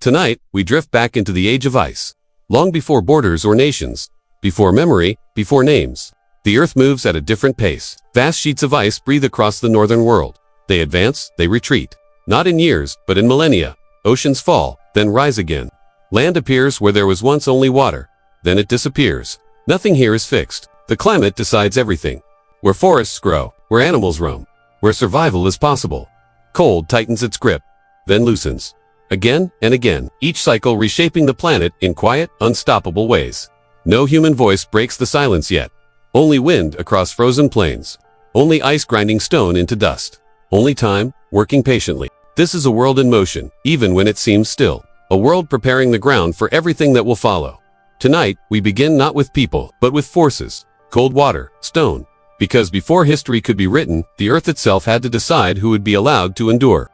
Tonight, we drift back into the age of ice. Long before borders or nations, before memory, before names, the Earth moves at a different pace. Vast sheets of ice breathe across the northern world. They advance, they retreat. Not in years, but in millennia. Oceans fall, then rise again. Land appears where there was once only water. Then it disappears. Nothing here is fixed. The climate decides everything. Where forests grow, where animals roam, where survival is possible. Cold tightens its grip, then loosens. Again and again, each cycle reshaping the planet in quiet, unstoppable ways. No human voice breaks the silence yet. Only wind across frozen plains. Only ice grinding stone into dust. Only time, working patiently. This is a world in motion, even when it seems still. A world preparing the ground for everything that will follow. Tonight, we begin not with people, but with forces. Cold water, stone. Because before history could be written, the Earth itself had to decide who would be allowed to endure.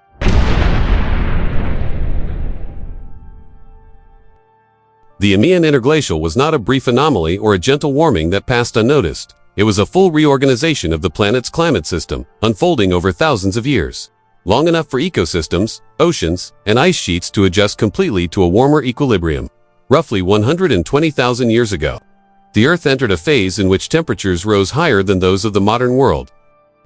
The Eemian Interglacial was not a brief anomaly or a gentle warming that passed unnoticed. It was a full reorganization of the planet's climate system, unfolding over thousands of years. Long enough for ecosystems, oceans, and ice sheets to adjust completely to a warmer equilibrium. Roughly 120,000 years ago, the Earth entered a phase in which temperatures rose higher than those of the modern world.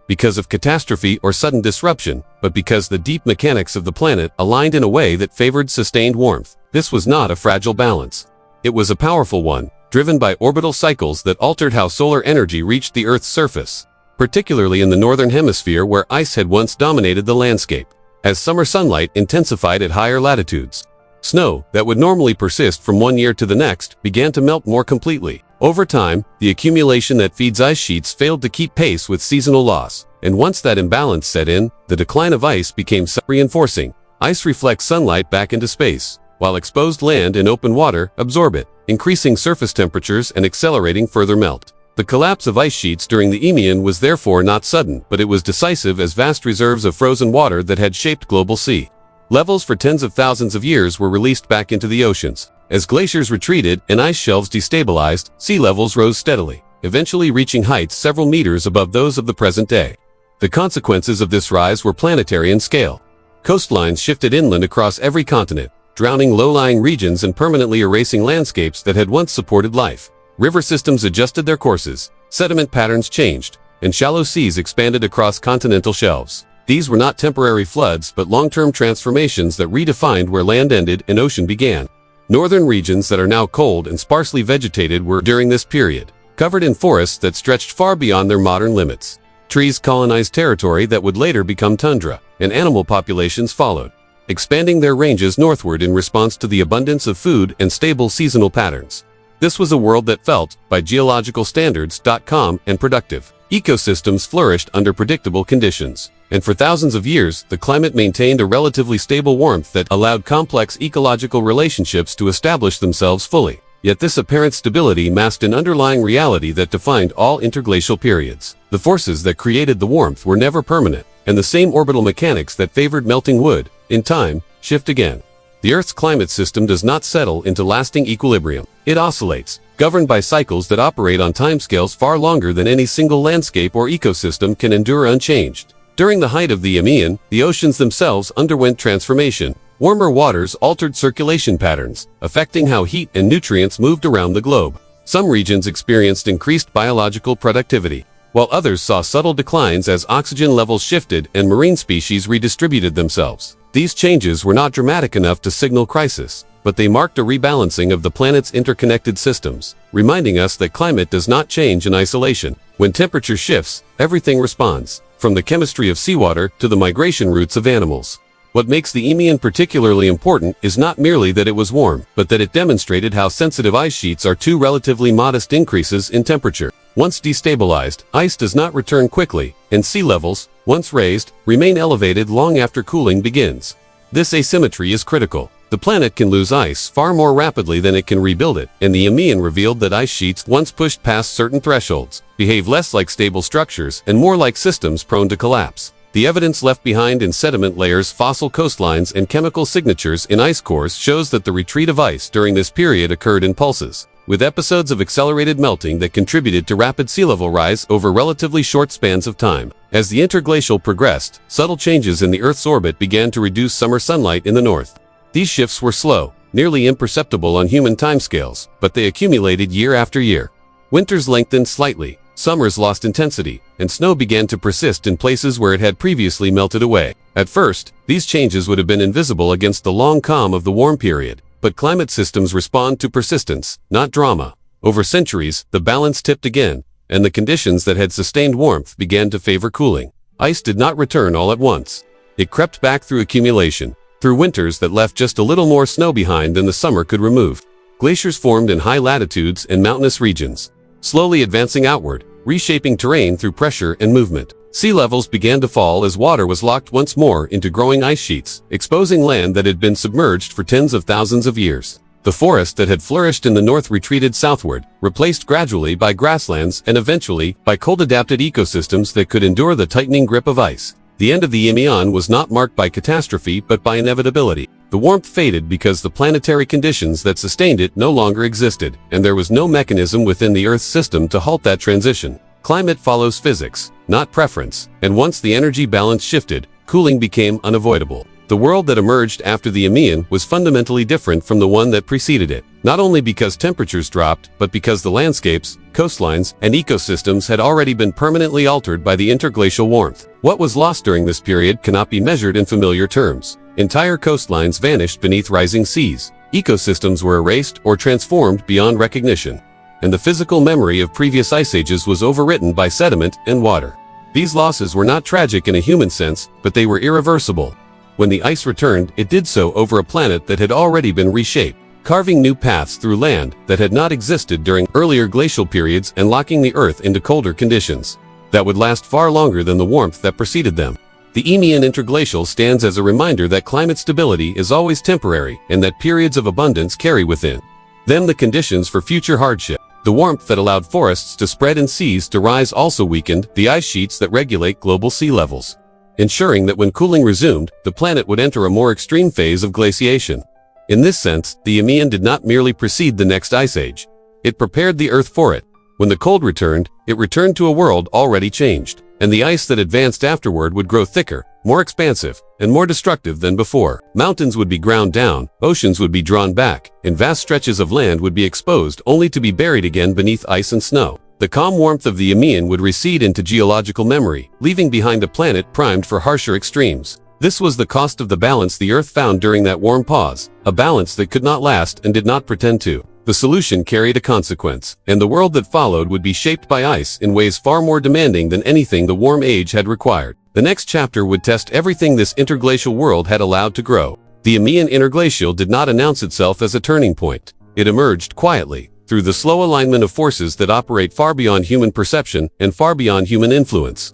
Because of catastrophe or sudden disruption, but because the deep mechanics of the planet aligned in a way that favored sustained warmth. This was not a fragile balance. It was a powerful one, driven by orbital cycles that altered how solar energy reached the Earth's surface, particularly in the northern hemisphere where ice had once dominated the landscape. As summer sunlight intensified at higher latitudes, snow that would normally persist from one year to the next began to melt more completely. Over time, the accumulation that feeds ice sheets failed to keep pace with seasonal loss, and once that imbalance set in, the decline of ice became self-reinforcing. Ice reflects sunlight back into space, while exposed land and open water absorb it, increasing surface temperatures and accelerating further melt. The collapse of ice sheets during the Eemian was therefore not sudden, but it was decisive as vast reserves of frozen water that had shaped global sea levels for tens of thousands of years were released back into the oceans. As glaciers retreated and ice shelves destabilized, sea levels rose steadily, eventually reaching heights several meters above those of the present day. The consequences of this rise were planetary in scale. Coastlines shifted inland across every continent, drowning low-lying regions and permanently erasing landscapes that had once supported life. River systems adjusted their courses, sediment patterns changed, and shallow seas expanded across continental shelves. These were not temporary floods but long-term transformations that redefined where land ended and ocean began. Northern regions that are now cold and sparsely vegetated were, during this period, covered in forests that stretched far beyond their modern limits. Trees colonized territory that would later become tundra, and animal populations followed, expanding their ranges northward in response to the abundance of food and stable seasonal patterns. This was a world that felt, by geological standards, calm and productive. Ecosystems flourished under predictable conditions, and for thousands of years, the climate maintained a relatively stable warmth that allowed complex ecological relationships to establish themselves fully. Yet this apparent stability masked an underlying reality that defined all interglacial periods. The forces that created the warmth were never permanent, and the same orbital mechanics that favored melting would, in time, shift again. The Earth's climate system does not settle into lasting equilibrium. It oscillates, governed by cycles that operate on timescales far longer than any single landscape or ecosystem can endure unchanged. During the height of the Eemian, the oceans themselves underwent transformation. Warmer waters altered circulation patterns, affecting how heat and nutrients moved around the globe. Some regions experienced increased biological productivity, while others saw subtle declines as oxygen levels shifted and marine species redistributed themselves. These changes were not dramatic enough to signal crisis, but they marked a rebalancing of the planet's interconnected systems, reminding us that climate does not change in isolation. When temperature shifts, everything responds, from the chemistry of seawater to the migration routes of animals. What makes the Eemian particularly important is not merely that it was warm, but that it demonstrated how sensitive ice sheets are to relatively modest increases in temperature. Once destabilized, ice does not return quickly, and sea levels, once raised, remain elevated long after cooling begins. This asymmetry is critical. The planet can lose ice far more rapidly than it can rebuild it, and the Eemian revealed that ice sheets, once pushed past certain thresholds, behave less like stable structures and more like systems prone to collapse. The evidence left behind in sediment layers, fossil coastlines, and chemical signatures in ice cores shows that the retreat of ice during this period occurred in pulses, with episodes of accelerated melting that contributed to rapid sea level rise over relatively short spans of time. As the interglacial progressed, subtle changes in the Earth's orbit began to reduce summer sunlight in the north. These shifts were slow, nearly imperceptible on human timescales, but they accumulated year after year. Winters lengthened slightly, summers lost intensity, and snow began to persist in places where it had previously melted away. At first, these changes would have been invisible against the long calm of the warm period, but climate systems respond to persistence, not drama. Over centuries, the balance tipped again, and the conditions that had sustained warmth began to favor cooling. Ice did not return all at once. It crept back through accumulation, through winters that left just a little more snow behind than the summer could remove. Glaciers formed in high latitudes and mountainous regions, slowly advancing outward, reshaping terrain through pressure and movement. Sea levels began to fall as water was locked once more into growing ice sheets, exposing land that had been submerged for tens of thousands of years. The forest that had flourished in the north retreated southward, replaced gradually by grasslands and eventually by cold-adapted ecosystems that could endure the tightening grip of ice. The end of the Eemian was not marked by catastrophe but by inevitability. The warmth faded because the planetary conditions that sustained it no longer existed, and there was no mechanism within the Earth's system to halt that transition. Climate follows physics, not preference, and once the energy balance shifted, cooling became unavoidable. The world that emerged after the Eemian was fundamentally different from the one that preceded it, not only because temperatures dropped, but because the landscapes, coastlines, and ecosystems had already been permanently altered by the interglacial warmth. What was lost during this period cannot be measured in familiar terms. Entire coastlines vanished beneath rising seas. Ecosystems were erased or transformed beyond recognition, and the physical memory of previous ice ages was overwritten by sediment and water. These losses were not tragic in a human sense, but they were irreversible. When the ice returned, it did so over a planet that had already been reshaped, carving new paths through land that had not existed during earlier glacial periods and locking the Earth into colder conditions that would last far longer than the warmth that preceded them. The Eemian Interglacial stands as a reminder that climate stability is always temporary and that periods of abundance carry within them the conditions for future hardship. The warmth that allowed forests to spread and seas to rise also weakened the ice sheets that regulate global sea levels, ensuring that when cooling resumed, the planet would enter a more extreme phase of glaciation. In this sense, the Eemian did not merely precede the next ice age. It prepared the Earth for it. When the cold returned, it returned to a world already changed, and the ice that advanced afterward would grow thicker, more expansive, and more destructive than before. Mountains would be ground down, oceans would be drawn back, and vast stretches of land would be exposed only to be buried again beneath ice and snow. The calm warmth of the Eemian would recede into geological memory, leaving behind a planet primed for harsher extremes. This was the cost of the balance the Earth found during that warm pause, a balance that could not last and did not pretend to. The solution carried a consequence, and the world that followed would be shaped by ice in ways far more demanding than anything the warm age had required. The next chapter would test everything this interglacial world had allowed to grow. The Eemian Interglacial did not announce itself as a turning point. It emerged quietly, through the slow alignment of forces that operate far beyond human perception and far beyond human influence.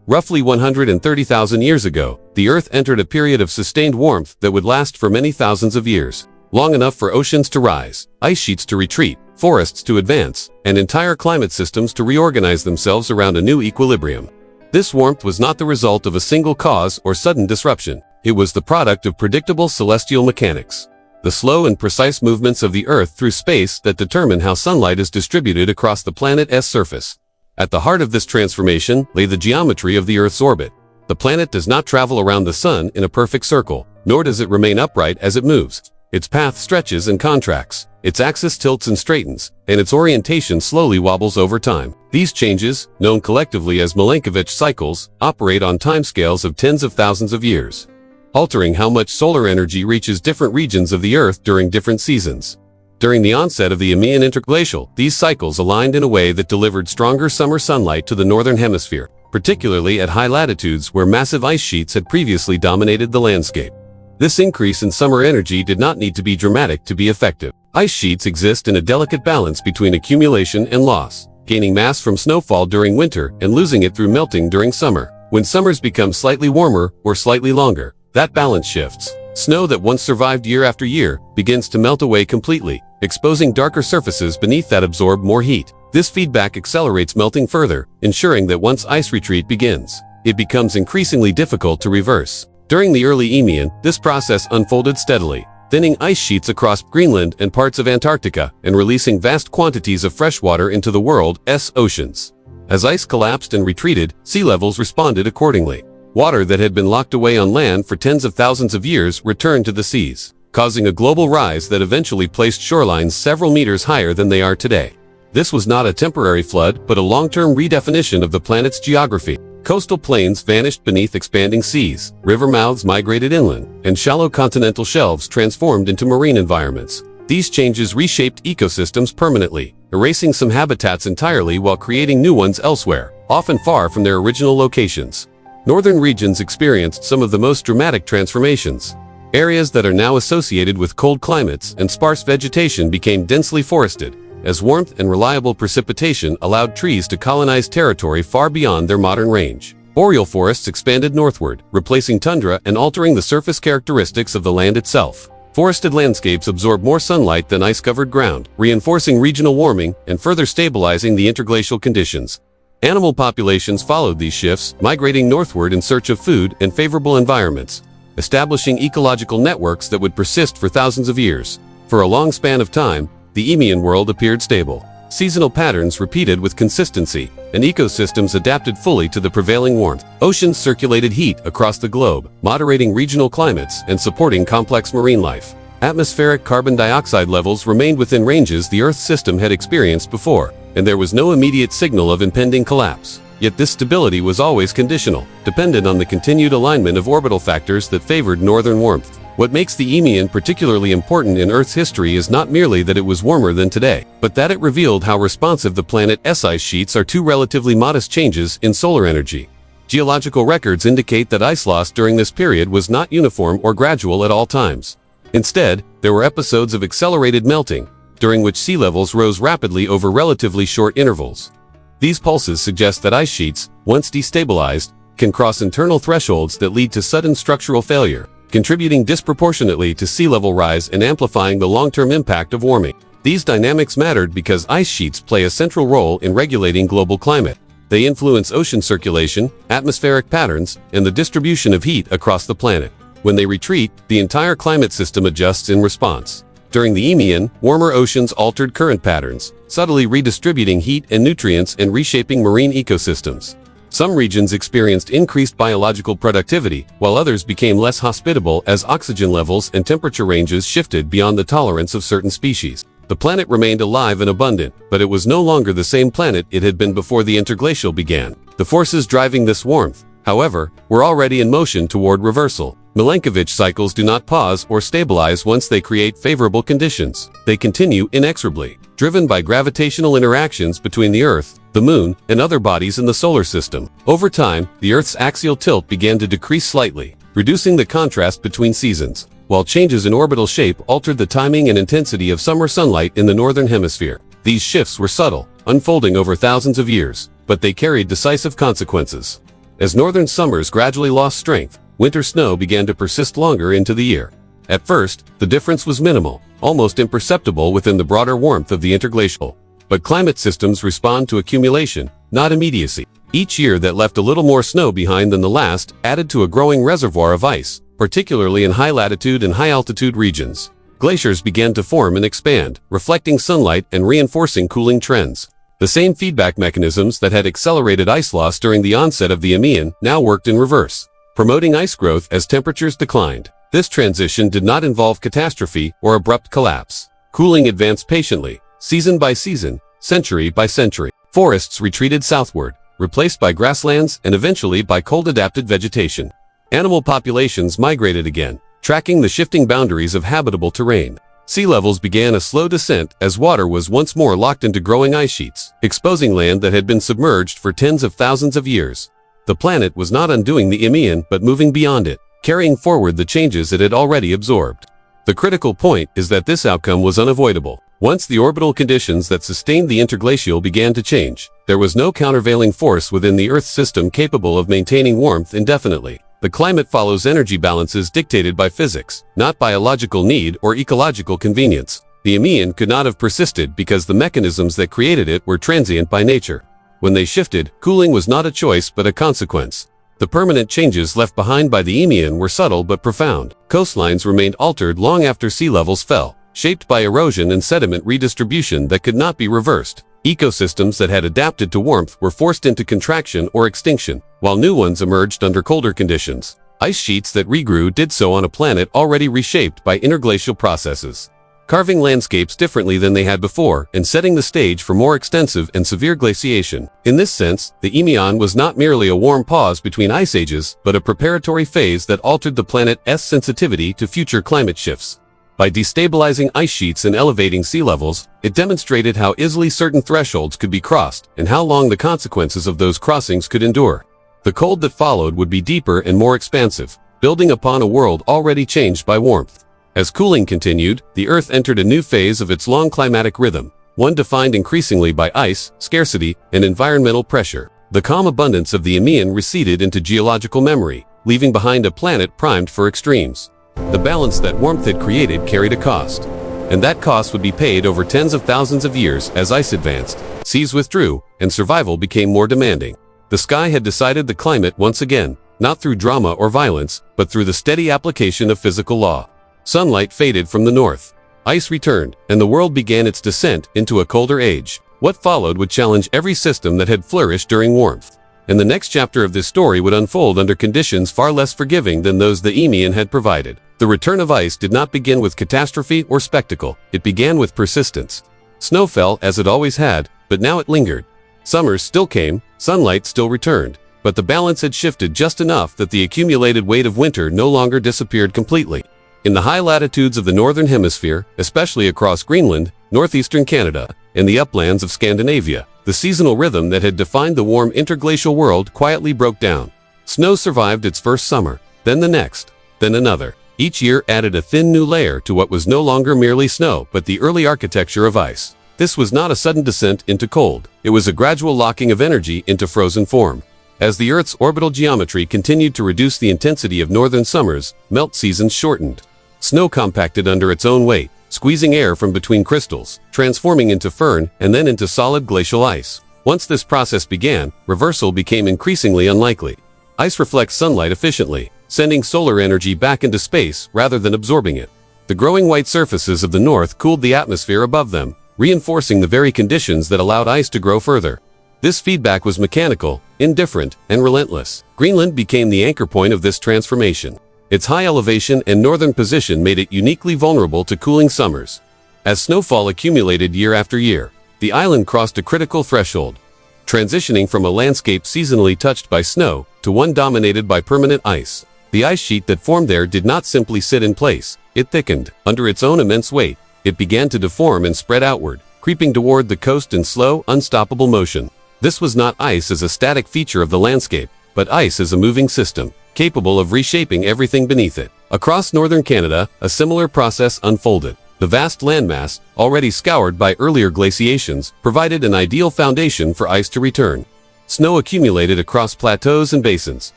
Roughly 130,000 years ago, the Earth entered a period of sustained warmth that would last for many thousands of years. Long enough for oceans to rise, ice sheets to retreat, forests to advance, and entire climate systems to reorganize themselves around a new equilibrium. This warmth was not the result of a single cause or sudden disruption. It was the product of predictable celestial mechanics, the slow and precise movements of the Earth through space that determine how sunlight is distributed across the planet's surface. At the heart of this transformation lay the geometry of the Earth's orbit. The planet does not travel around the sun in a perfect circle, nor does it remain upright as it moves. Its path stretches and contracts, its axis tilts and straightens, and its orientation slowly wobbles over time. These changes, known collectively as Milankovitch Cycles, operate on timescales of tens of thousands of years, altering how much solar energy reaches different regions of the Earth during different seasons. During the onset of the Eemian Interglacial, these cycles aligned in a way that delivered stronger summer sunlight to the northern hemisphere, particularly at high latitudes where massive ice sheets had previously dominated the landscape. This increase in summer energy did not need to be dramatic to be effective. Ice sheets exist in a delicate balance between accumulation and loss, gaining mass from snowfall during winter and losing it through melting during summer. When summers become slightly warmer or slightly longer, that balance shifts. Snow that once survived year after year begins to melt away completely, exposing darker surfaces beneath that absorb more heat. This feedback accelerates melting further, ensuring that once ice retreat begins, it becomes increasingly difficult to reverse. During the early Eemian, this process unfolded steadily, thinning ice sheets across Greenland and parts of Antarctica and releasing vast quantities of fresh water into the world's oceans. As ice collapsed and retreated, sea levels responded accordingly. Water that had been locked away on land for tens of thousands of years returned to the seas. causing a global rise that eventually placed shorelines several meters higher than they are today. This was not a temporary flood, but a long-term redefinition of the planet's geography. Coastal plains vanished beneath expanding seas, river mouths migrated inland, and shallow continental shelves transformed into marine environments. These changes reshaped ecosystems permanently, erasing some habitats entirely while creating new ones elsewhere, often far from their original locations. Northern regions experienced some of the most dramatic transformations. Areas that are now associated with cold climates and sparse vegetation became densely forested, as warmth and reliable precipitation allowed trees to colonize territory far beyond their modern range. Boreal forests expanded northward, replacing tundra and altering the surface characteristics of the land itself. Forested landscapes absorb more sunlight than ice-covered ground, reinforcing regional warming and further stabilizing the interglacial conditions. Animal populations followed these shifts, migrating northward in search of food and favorable environments, establishing ecological networks that would persist for thousands of years. For a long span of time, the Eemian world appeared stable. Seasonal patterns repeated with consistency, and ecosystems adapted fully to the prevailing warmth. Oceans circulated heat across the globe, moderating regional climates and supporting complex marine life. Atmospheric carbon dioxide levels remained within ranges the Earth's system had experienced before, and there was no immediate signal of impending collapse. Yet this stability was always conditional, dependent on the continued alignment of orbital factors that favored northern warmth. What makes the Eemian particularly important in Earth's history is not merely that it was warmer than today, but that it revealed how responsive the planet's ice sheets are to relatively modest changes in solar energy. Geological records indicate that ice loss during this period was not uniform or gradual at all times. Instead, there were episodes of accelerated melting, during which sea levels rose rapidly over relatively short intervals. These pulses suggest that ice sheets, once destabilized, can cross internal thresholds that lead to sudden structural failure, contributing disproportionately to sea level rise and amplifying the long-term impact of warming. These dynamics mattered because ice sheets play a central role in regulating global climate. They influence ocean circulation, atmospheric patterns, and the distribution of heat across the planet. When they retreat, the entire climate system adjusts in response. During the Eemian, warmer oceans altered current patterns, subtly redistributing heat and nutrients and reshaping marine ecosystems. Some regions experienced increased biological productivity, while others became less hospitable as oxygen levels and temperature ranges shifted beyond the tolerance of certain species. The planet remained alive and abundant, but it was no longer the same planet it had been before the interglacial began. The forces driving this warmth, however, were already in motion toward reversal. Milankovitch cycles do not pause or stabilize once they create favorable conditions. They continue inexorably, driven by gravitational interactions between the Earth, the Moon, and other bodies in the solar system. Over time, the Earth's axial tilt began to decrease slightly, reducing the contrast between seasons, while changes in orbital shape altered the timing and intensity of summer sunlight in the northern hemisphere. These shifts were subtle, unfolding over thousands of years, but they carried decisive consequences. As northern summers gradually lost strength, winter snow began to persist longer into the year. At first, the difference was minimal, almost imperceptible within the broader warmth of the interglacial. But climate systems respond to accumulation, not immediacy. Each year that left a little more snow behind than the last added to a growing reservoir of ice, particularly in high-latitude and high-altitude regions. Glaciers began to form and expand, reflecting sunlight and reinforcing cooling trends. The same feedback mechanisms that had accelerated ice loss during the onset of the Eemian now worked in reverse, promoting ice growth as temperatures declined. This transition did not involve catastrophe or abrupt collapse. Cooling advanced patiently, season by season, century by century. Forests retreated southward, replaced by grasslands and eventually by cold-adapted vegetation. Animal populations migrated again, tracking the shifting boundaries of habitable terrain. Sea levels began a slow descent as water was once more locked into growing ice sheets, exposing land that had been submerged for tens of thousands of years. The planet was not undoing the Eemian but moving beyond it, carrying forward the changes it had already absorbed. The critical point is that this outcome was unavoidable. Once the orbital conditions that sustained the interglacial began to change, there was no countervailing force within the Earth's system capable of maintaining warmth indefinitely. The climate follows energy balances dictated by physics, not biological need or ecological convenience. The Eemian could not have persisted because the mechanisms that created it were transient by nature. When they shifted, cooling was not a choice but a consequence. The permanent changes left behind by the Eemian were subtle but profound. Coastlines remained altered long after sea levels fell, shaped by erosion and sediment redistribution that could not be reversed. Ecosystems that had adapted to warmth were forced into contraction or extinction, while new ones emerged under colder conditions. Ice sheets that regrew did so on a planet already reshaped by interglacial processes, carving landscapes differently than they had before and setting the stage for more extensive and severe glaciation. In this sense, the Eemian was not merely a warm pause between ice ages, but a preparatory phase that altered the planet's sensitivity to future climate shifts. By destabilizing ice sheets and elevating sea levels, it demonstrated how easily certain thresholds could be crossed and how long the consequences of those crossings could endure. The cold that followed would be deeper and more expansive, building upon a world already changed by warmth. As cooling continued, the Earth entered a new phase of its long climatic rhythm, one defined increasingly by ice, scarcity, and environmental pressure. The calm abundance of the Eemian receded into geological memory, leaving behind a planet primed for extremes. The balance that warmth had created carried a cost, and that cost would be paid over tens of thousands of years as ice advanced, seas withdrew, and survival became more demanding. The sky had decided the climate once again, not through drama or violence, but through the steady application of physical law. Sunlight faded from the north. Ice returned, and the world began its descent into a colder age. What followed would challenge every system that had flourished during warmth. And the next chapter of this story would unfold under conditions far less forgiving than those the Eemian had provided. The return of ice did not begin with catastrophe or spectacle. It began with persistence. Snow fell as it always had, but now it lingered. Summers still came, sunlight still returned, but the balance had shifted just enough that the accumulated weight of winter no longer disappeared completely. In the high latitudes of the northern hemisphere, especially across Greenland, northeastern Canada, and the uplands of Scandinavia, the seasonal rhythm that had defined the warm interglacial world quietly broke down. Snow survived its first summer, then the next, then another. Each year added a thin new layer to what was no longer merely snow but the early architecture of ice. This was not a sudden descent into cold. It was a gradual locking of energy into frozen form. As the Earth's orbital geometry continued to reduce the intensity of northern summers, melt seasons shortened. Snow compacted under its own weight, squeezing air from between crystals, transforming into firn and then into solid glacial ice. Once this process began, reversal became increasingly unlikely. Ice reflects sunlight efficiently, sending solar energy back into space rather than absorbing it. The growing white surfaces of the north cooled the atmosphere above them, reinforcing the very conditions that allowed ice to grow further. This feedback was mechanical, indifferent, and relentless. Greenland became the anchor point of this transformation. Its high elevation and northern position made it uniquely vulnerable to cooling summers. As snowfall accumulated year after year, the island crossed a critical threshold, transitioning from a landscape seasonally touched by snow to one dominated by permanent ice. The ice sheet that formed there did not simply sit in place. It thickened. Under its own immense weight, it began to deform and spread outward, creeping toward the coast in slow, unstoppable motion. This was not ice as a static feature of the landscape, but ice as a moving system, capable of reshaping everything beneath it. Across northern Canada, a similar process unfolded. The vast landmass, already scoured by earlier glaciations, provided an ideal foundation for ice to return. Snow accumulated across plateaus and basins,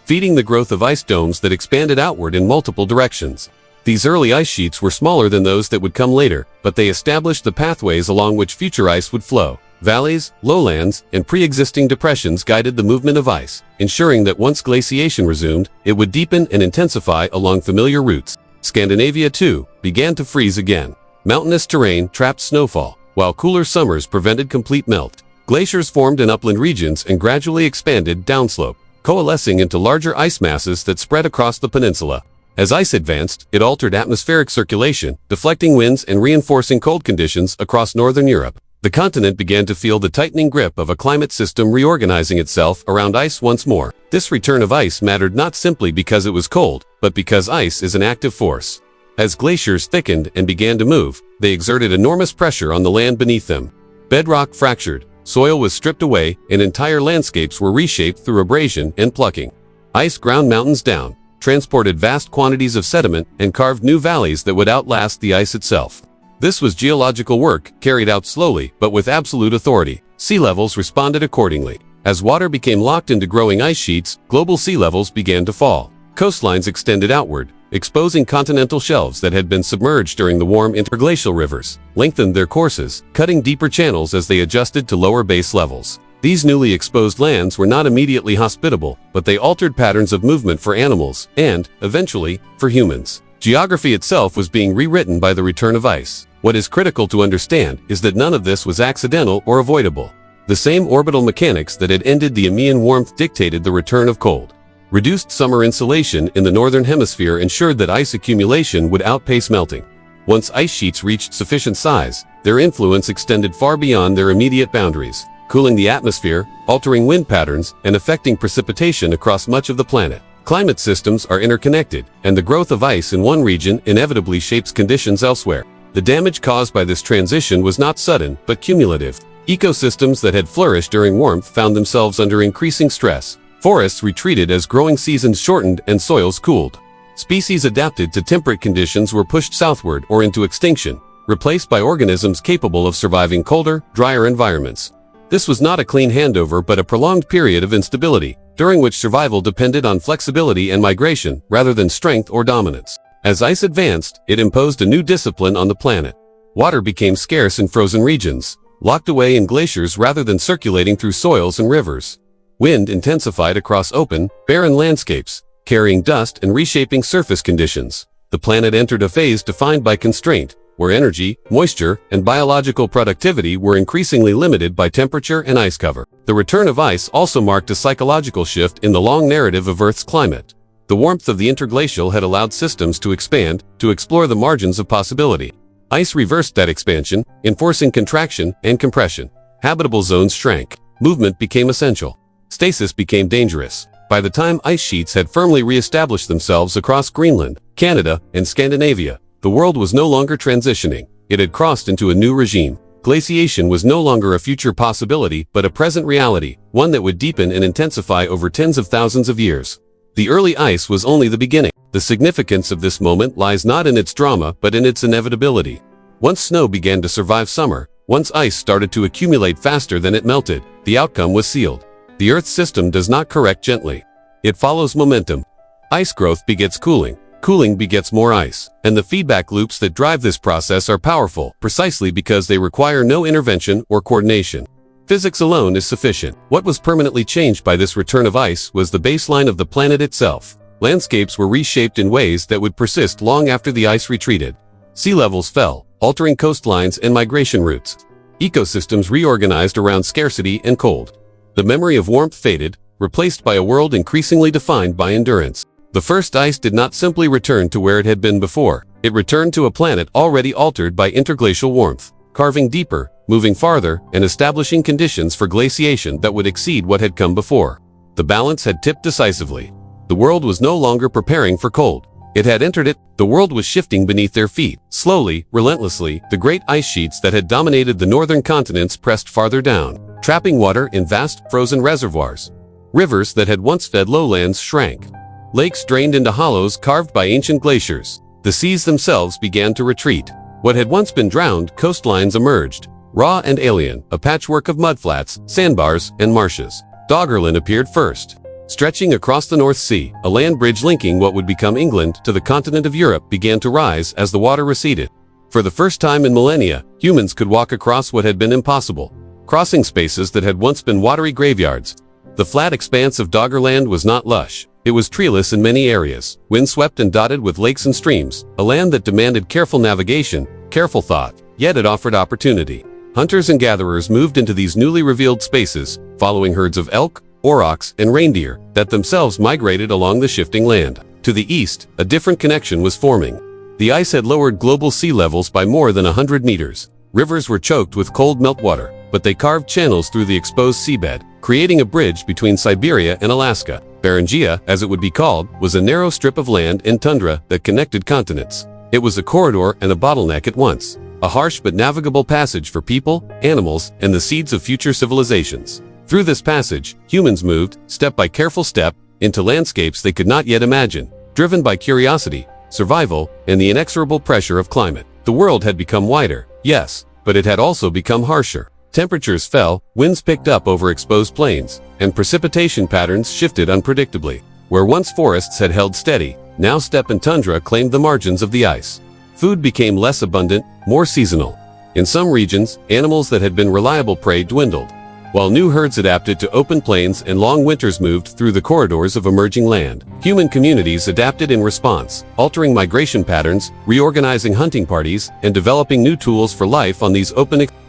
feeding the growth of ice domes that expanded outward in multiple directions. These early ice sheets were smaller than those that would come later, but they established the pathways along which future ice would flow. Valleys, lowlands, and pre-existing depressions guided the movement of ice, ensuring that once glaciation resumed, it would deepen and intensify along familiar routes. Scandinavia, too, began to freeze again. Mountainous terrain trapped snowfall, while cooler summers prevented complete melt. Glaciers formed in upland regions and gradually expanded downslope, coalescing into larger ice masses that spread across the peninsula. As ice advanced, it altered atmospheric circulation, deflecting winds and reinforcing cold conditions across northern Europe. The continent began to feel the tightening grip of a climate system reorganizing itself around ice once more. This return of ice mattered not simply because it was cold, but because ice is an active force. As glaciers thickened and began to move, they exerted enormous pressure on the land beneath them. Bedrock fractured, soil was stripped away, and entire landscapes were reshaped through abrasion and plucking. Ice ground mountains down, transported vast quantities of sediment, and carved new valleys that would outlast the ice itself. This was geological work, carried out slowly, but with absolute authority. Sea levels responded accordingly. As water became locked into growing ice sheets, global sea levels began to fall. Coastlines extended outward, exposing continental shelves that had been submerged during the warm interglacial rivers, lengthened their courses, cutting deeper channels as they adjusted to lower base levels. These newly exposed lands were not immediately hospitable, but they altered patterns of movement for animals and, eventually, for humans. Geography itself was being rewritten by the return of ice. What is critical to understand is that none of this was accidental or avoidable. The same orbital mechanics that had ended the Eemian warmth dictated the return of cold. Reduced summer insolation in the northern hemisphere ensured that ice accumulation would outpace melting. Once ice sheets reached sufficient size, their influence extended far beyond their immediate boundaries, cooling the atmosphere, altering wind patterns, and affecting precipitation across much of the planet. Climate systems are interconnected, and the growth of ice in one region inevitably shapes conditions elsewhere. The damage caused by this transition was not sudden, but cumulative. Ecosystems that had flourished during warmth found themselves under increasing stress. Forests retreated as growing seasons shortened and soils cooled. Species adapted to temperate conditions were pushed southward or into extinction, replaced by organisms capable of surviving colder, drier environments. This was not a clean handover but a prolonged period of instability, during which survival depended on flexibility and migration rather than strength or dominance. As ice advanced, it imposed a new discipline on the planet. Water became scarce in frozen regions, locked away in glaciers rather than circulating through soils and rivers. Wind intensified across open, barren landscapes, carrying dust and reshaping surface conditions. The planet entered a phase defined by constraint, where energy, moisture, and biological productivity were increasingly limited by temperature and ice cover. The return of ice also marked a psychological shift in the long narrative of Earth's climate. The warmth of the interglacial had allowed systems to expand, to explore the margins of possibility. Ice reversed that expansion, enforcing contraction and compression. Habitable zones shrank. Movement became essential. Stasis became dangerous. By the time ice sheets had firmly re-established themselves across Greenland, Canada, and Scandinavia, the world was no longer transitioning. It had crossed into a new regime. Glaciation was no longer a future possibility, but a present reality, one that would deepen and intensify over tens of thousands of years. The early ice was only the beginning. The significance of this moment lies not in its drama, but in its inevitability. Once snow began to survive summer, once ice started to accumulate faster than it melted, the outcome was sealed. The Earth's system does not correct gently. It follows momentum. Ice growth begets cooling. Cooling begets more ice. And the feedback loops that drive this process are powerful, precisely because they require no intervention or coordination. Physics alone is sufficient. What was permanently changed by this return of ice was the baseline of the planet itself. Landscapes were reshaped in ways that would persist long after the ice retreated. Sea levels fell, altering coastlines and migration routes. Ecosystems reorganized around scarcity and cold. The memory of warmth faded, replaced by a world increasingly defined by endurance. The first ice did not simply return to where it had been before. It returned to a planet already altered by interglacial warmth, carving deeper, moving farther, and establishing conditions for glaciation that would exceed what had come before. The balance had tipped decisively. The world was no longer preparing for cold. It had entered it. The world was shifting beneath their feet. Slowly, relentlessly, the great ice sheets that had dominated the northern continents pressed farther down, trapping water in vast, frozen reservoirs. Rivers that had once fed lowlands shrank. Lakes drained into hollows carved by ancient glaciers. The seas themselves began to retreat. What had once been drowned, coastlines emerged, raw and alien, a patchwork of mudflats, sandbars, and marshes. Doggerland appeared first. Stretching across the North Sea, a land bridge linking what would become England to the continent of Europe began to rise as the water receded. For the first time in millennia, humans could walk across what had been impossible, crossing spaces that had once been watery graveyards. The flat expanse of Doggerland was not lush. It was treeless in many areas, windswept and dotted with lakes and streams, a land that demanded careful navigation, careful thought, yet it offered opportunity. Hunters and gatherers moved into these newly revealed spaces, following herds of elk, aurochs, and reindeer that themselves migrated along the shifting land. To the east, a different connection was forming. The ice had lowered global sea levels by more than 100 meters. Rivers were choked with cold meltwater, but they carved channels through the exposed seabed, creating a bridge between Siberia and Alaska. Beringia, as it would be called, was a narrow strip of land and tundra that connected continents. It was a corridor and a bottleneck at once, a harsh but navigable passage for people, animals, and the seeds of future civilizations. Through this passage, humans moved, step by careful step, into landscapes they could not yet imagine, driven by curiosity, survival, and the inexorable pressure of climate. The world had become wider, yes, but it had also become harsher. Temperatures fell, winds picked up over exposed plains, and precipitation patterns shifted unpredictably. Where once forests had held steady, now steppe and tundra claimed the margins of the ice. Food became less abundant, more seasonal. In some regions, animals that had been reliable prey dwindled, while new herds adapted to open plains and long winters moved through the corridors of emerging land. Human communities adapted in response, altering migration patterns, reorganizing hunting parties, and developing new tools for life on these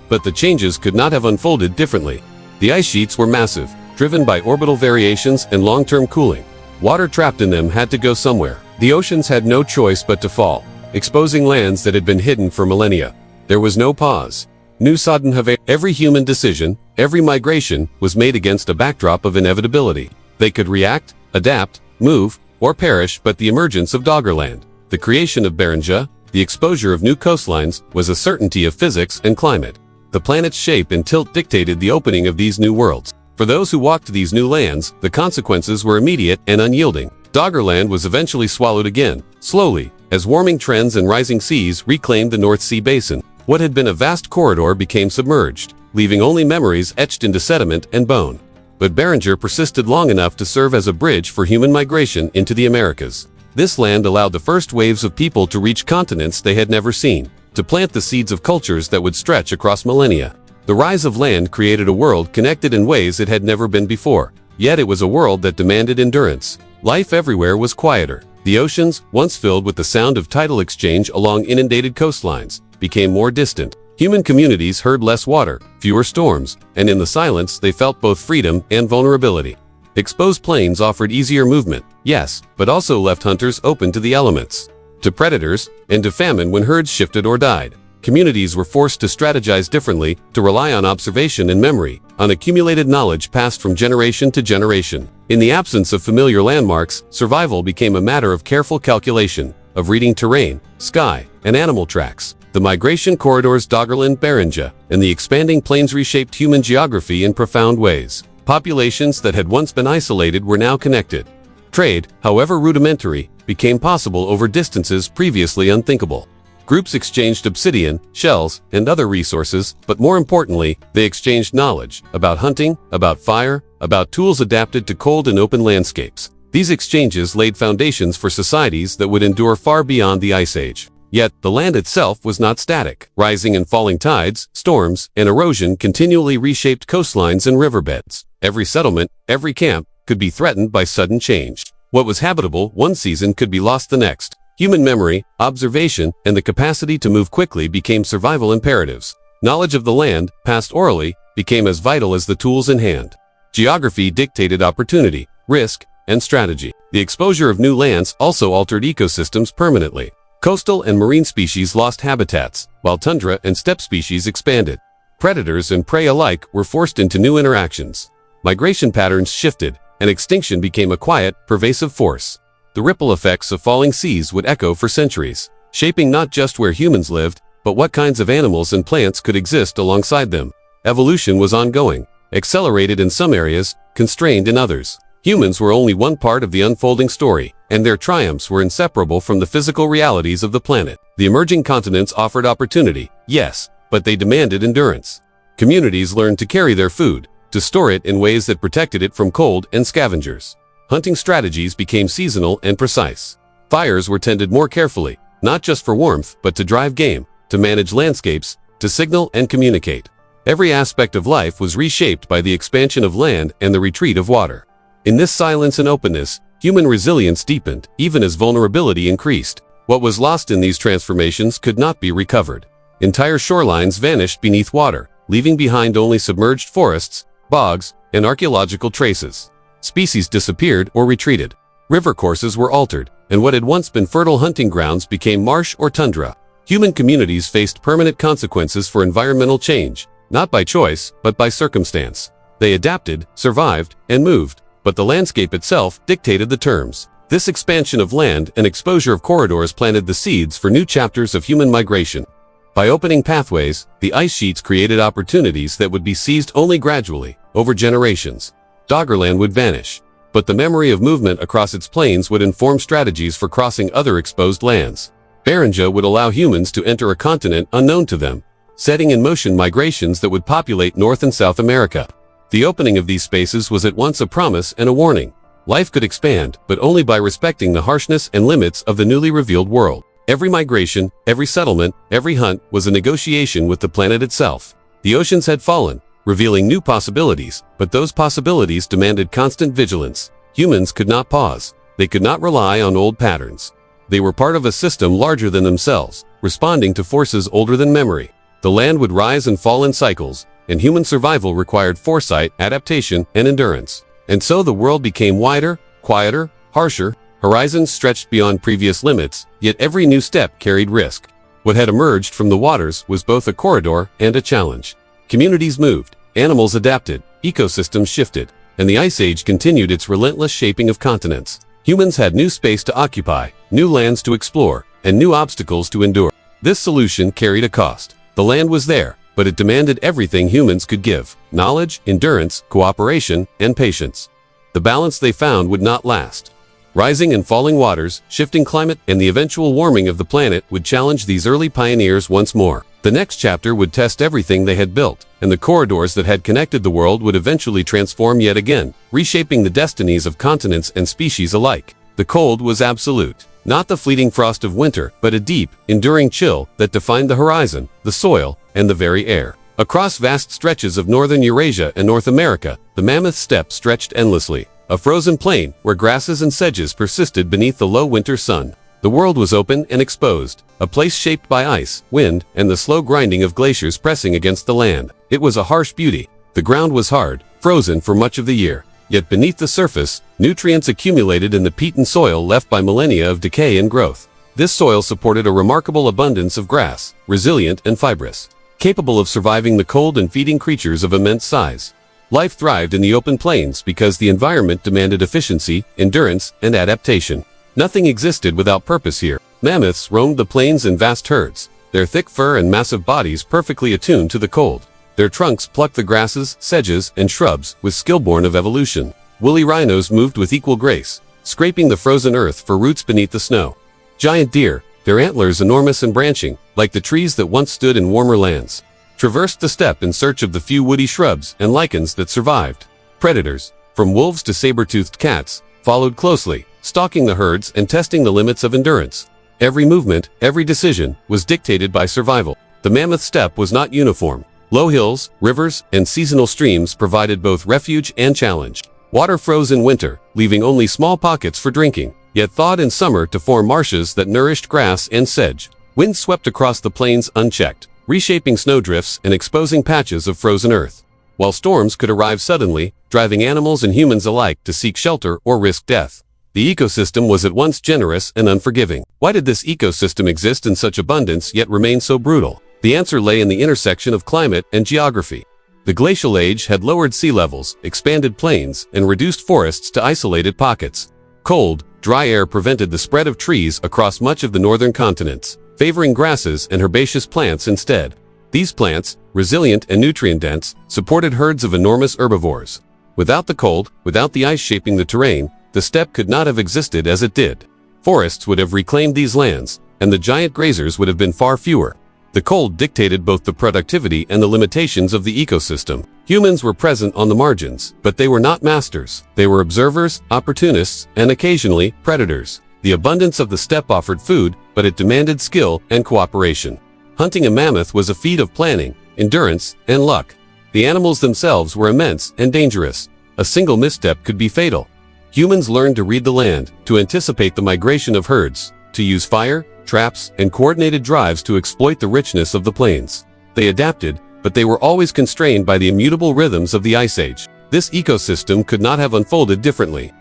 but the changes could not have unfolded differently. The ice sheets were massive, driven by orbital variations and long-term cooling. Water trapped in them had to go somewhere. The oceans had no choice but to fall, exposing lands that had been hidden for millennia. There was no pause. New sudden have every human decision, every migration was made against a backdrop of inevitability. They could react, adapt, move, or perish, but the emergence of Doggerland, the creation of Beringia, the exposure of new coastlines, was a certainty of physics and climate. The planet's shape and tilt dictated the opening of these new worlds. For those who walked these new lands, the consequences were immediate and unyielding. Doggerland was eventually swallowed again, slowly, as warming trends and rising seas reclaimed the North Sea basin. What had been a vast corridor became submerged, leaving only memories etched into sediment and bone. But Beringia persisted long enough to serve as a bridge for human migration into the Americas. This land allowed the first waves of people to reach continents they had never seen, to plant the seeds of cultures that would stretch across millennia. The rise of land created a world connected in ways it had never been before, yet it was a world that demanded endurance. Life everywhere was quieter. The oceans, once filled with the sound of tidal exchange along inundated coastlines, became more distant. Human communities heard less water, fewer storms, and in the silence they felt both freedom and vulnerability. Exposed plains offered easier movement, yes, but also left hunters open to the elements, to predators, and to famine when herds shifted or died. Communities were forced to strategize differently, to rely on observation and memory, on accumulated knowledge passed from generation to generation. In the absence of familiar landmarks, survival became a matter of careful calculation, of reading terrain, sky, and animal tracks. The migration corridors Doggerland Beringia and the expanding plains reshaped human geography in profound ways. Populations that had once been isolated were now connected. Trade, however rudimentary, became possible over distances previously unthinkable. Groups exchanged obsidian, shells, and other resources, but more importantly, they exchanged knowledge about hunting, about fire, about tools adapted to cold and open landscapes. These exchanges laid foundations for societies that would endure far beyond the Ice Age. Yet, the land itself was not static. Rising and falling tides, storms, and erosion continually reshaped coastlines and riverbeds. Every settlement, every camp, could be threatened by sudden change. What was habitable one season could be lost the next. Human memory, observation, and the capacity to move quickly became survival imperatives. Knowledge of the land, passed orally, became as vital as the tools in hand. Geography dictated opportunity, risk, and strategy. The exposure of new lands also altered ecosystems permanently. Coastal and marine species lost habitats, while tundra and steppe species expanded. Predators and prey alike were forced into new interactions. Migration patterns shifted, and extinction became a quiet, pervasive force. The ripple effects of falling seas would echo for centuries, shaping not just where humans lived, but what kinds of animals and plants could exist alongside them. Evolution was ongoing, accelerated in some areas, constrained in others. Humans were only one part of the unfolding story, and their triumphs were inseparable from the physical realities of the planet. The emerging continents offered opportunity, yes, but they demanded endurance. Communities learned to carry their food, to store it in ways that protected it from cold and scavengers. Hunting strategies became seasonal and precise. Fires were tended more carefully, not just for warmth, but to drive game, to manage landscapes, to signal and communicate. Every aspect of life was reshaped by the expansion of land and the retreat of water. In this silence and openness, human resilience deepened, even as vulnerability increased. What was lost in these transformations could not be recovered. Entire shorelines vanished beneath water, leaving behind only submerged forests, bogs, and archaeological traces. Species disappeared or retreated. River courses were altered, and what had once been fertile hunting grounds became marsh or tundra. Human communities faced permanent consequences for environmental change, not by choice, but by circumstance. They adapted, survived, and moved, but the landscape itself dictated the terms. This expansion of land and exposure of corridors planted the seeds for new chapters of human migration. By opening pathways, the ice sheets created opportunities that would be seized only gradually, over generations. Doggerland would vanish, but the memory of movement across its plains would inform strategies for crossing other exposed lands. Beringia would allow humans to enter a continent unknown to them, setting in motion migrations that would populate North and South America. The opening of these spaces was at once a promise and a warning. Life could expand, but only by respecting the harshness and limits of the newly revealed world. Every migration, every settlement, every hunt was a negotiation with the planet itself. The oceans had fallen, revealing new possibilities, but those possibilities demanded constant vigilance. Humans could not pause. They could not rely on old patterns. They were part of a system larger than themselves, responding to forces older than memory. The land would rise and fall in cycles, and human survival required foresight, adaptation, and endurance. And so the world became wider, quieter, harsher, horizons stretched beyond previous limits, yet every new step carried risk. What had emerged from the waters was both a corridor and a challenge. Communities moved, animals adapted, ecosystems shifted, and the Ice Age continued its relentless shaping of continents. Humans had new space to occupy, new lands to explore, and new obstacles to endure. This solution carried a cost. The land was there, but it demanded everything humans could give: knowledge, endurance, cooperation, and patience. The balance they found would not last. Rising and falling waters, shifting climate, and the eventual warming of the planet would challenge these early pioneers once more. The next chapter would test everything they had built, and the corridors that had connected the world would eventually transform yet again, reshaping the destinies of continents and species alike. The cold was absolute. Not the fleeting frost of winter, but a deep, enduring chill that defined the horizon, the soil, and the very air. Across vast stretches of northern Eurasia and North America, the Mammoth Steppe stretched endlessly, a frozen plain where grasses and sedges persisted beneath the low winter sun. The world was open and exposed, a place shaped by ice, wind, and the slow grinding of glaciers pressing against the land. It was a harsh beauty. The ground was hard, frozen for much of the year. Yet beneath the surface, nutrients accumulated in the peaten soil left by millennia of decay and growth. This soil supported a remarkable abundance of grass, resilient and fibrous, capable of surviving the cold and feeding creatures of immense size. Life thrived in the open plains because the environment demanded efficiency, endurance, and adaptation. Nothing existed without purpose here. Mammoths roamed the plains in vast herds, their thick fur and massive bodies perfectly attuned to the cold. Their trunks plucked the grasses, sedges, and shrubs with skill born of evolution. Woolly rhinos moved with equal grace, scraping the frozen earth for roots beneath the snow. Giant deer, their antlers enormous and branching, like the trees that once stood in warmer lands, traversed the steppe in search of the few woody shrubs and lichens that survived. Predators, from wolves to saber-toothed cats, followed closely, stalking the herds and testing the limits of endurance. Every movement, every decision, was dictated by survival. The Mammoth Steppe was not uniform. Low hills, rivers, and seasonal streams provided both refuge and challenge. Water froze in winter, leaving only small pockets for drinking, yet thawed in summer to form marshes that nourished grass and sedge. Wind swept across the plains unchecked, reshaping snowdrifts and exposing patches of frozen earth. While storms could arrive suddenly, driving animals and humans alike to seek shelter or risk death. The ecosystem was at once generous and unforgiving. Why did this ecosystem exist in such abundance yet remain so brutal? The answer lay in the intersection of climate and geography. The glacial age had lowered sea levels, expanded plains, and reduced forests to isolated pockets. Cold, dry air prevented the spread of trees across much of the northern continents, favoring grasses and herbaceous plants instead. These plants, resilient and nutrient-dense, supported herds of enormous herbivores. Without the cold, without the ice shaping the terrain, the steppe could not have existed as it did. Forests would have reclaimed these lands, and the giant grazers would have been far fewer. The cold dictated both the productivity and the limitations of the ecosystem. Humans were present on the margins, but they were not masters. They were observers, opportunists, and occasionally, predators. The abundance of the steppe offered food, but it demanded skill and cooperation. Hunting a mammoth was a feat of planning, endurance, and luck. The animals themselves were immense and dangerous. A single misstep could be fatal. Humans learned to read the land, to anticipate the migration of herds, to use fire, traps, and coordinated drives to exploit the richness of the plains. They adapted, but they were always constrained by the immutable rhythms of the Ice Age. This ecosystem could not have unfolded differently.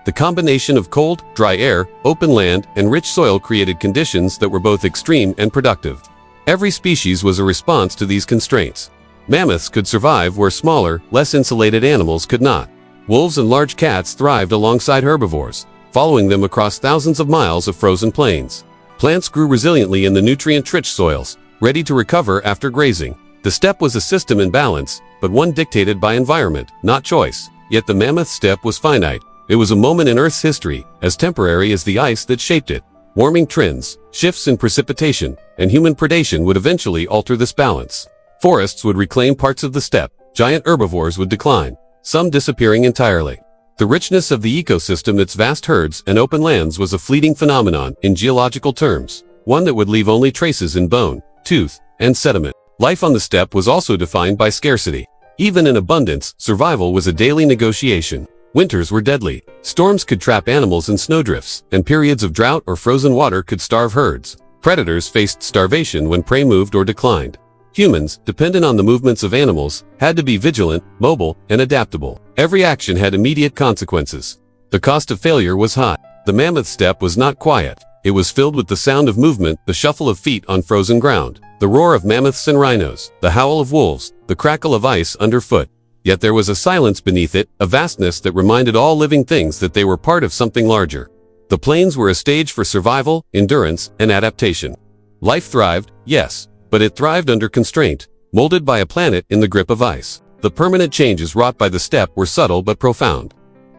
The combination of cold, dry air, open land, and rich soil created conditions that were both extreme and productive. Every species was a response to these constraints. Mammoths could survive where smaller, less insulated animals could not. Wolves and large cats thrived alongside herbivores, following them across thousands of miles of frozen plains. Plants grew resiliently in the nutrient-rich soils, ready to recover after grazing. The steppe was a system in balance, but one dictated by environment, not choice. Yet the Mammoth Steppe was finite. It was a moment in Earth's history, as temporary as the ice that shaped it. Warming trends, shifts in precipitation, and human predation would eventually alter this balance. Forests would reclaim parts of the steppe, giant herbivores would decline, some disappearing entirely. The richness of the ecosystem, its vast herds and open lands, was a fleeting phenomenon in geological terms, one that would leave only traces in bone, tooth, and sediment. Life on the steppe was also defined by scarcity. Even in abundance, survival was a daily negotiation. Winters were deadly. Storms could trap animals in snowdrifts, and periods of drought or frozen water could starve herds. Predators faced starvation when prey moved or declined. Humans, dependent on the movements of animals, had to be vigilant, mobile, and adaptable. Every action had immediate consequences. The cost of failure was high. The Mammoth Steppe was not quiet. It was filled with the sound of movement, the shuffle of feet on frozen ground, the roar of mammoths and rhinos, the howl of wolves, the crackle of ice underfoot. Yet there was a silence beneath it, a vastness that reminded all living things that they were part of something larger. The plains were a stage for survival, endurance, and adaptation. Life thrived, yes, but it thrived under constraint, molded by a planet in the grip of ice. The permanent changes wrought by the steppe were subtle but profound.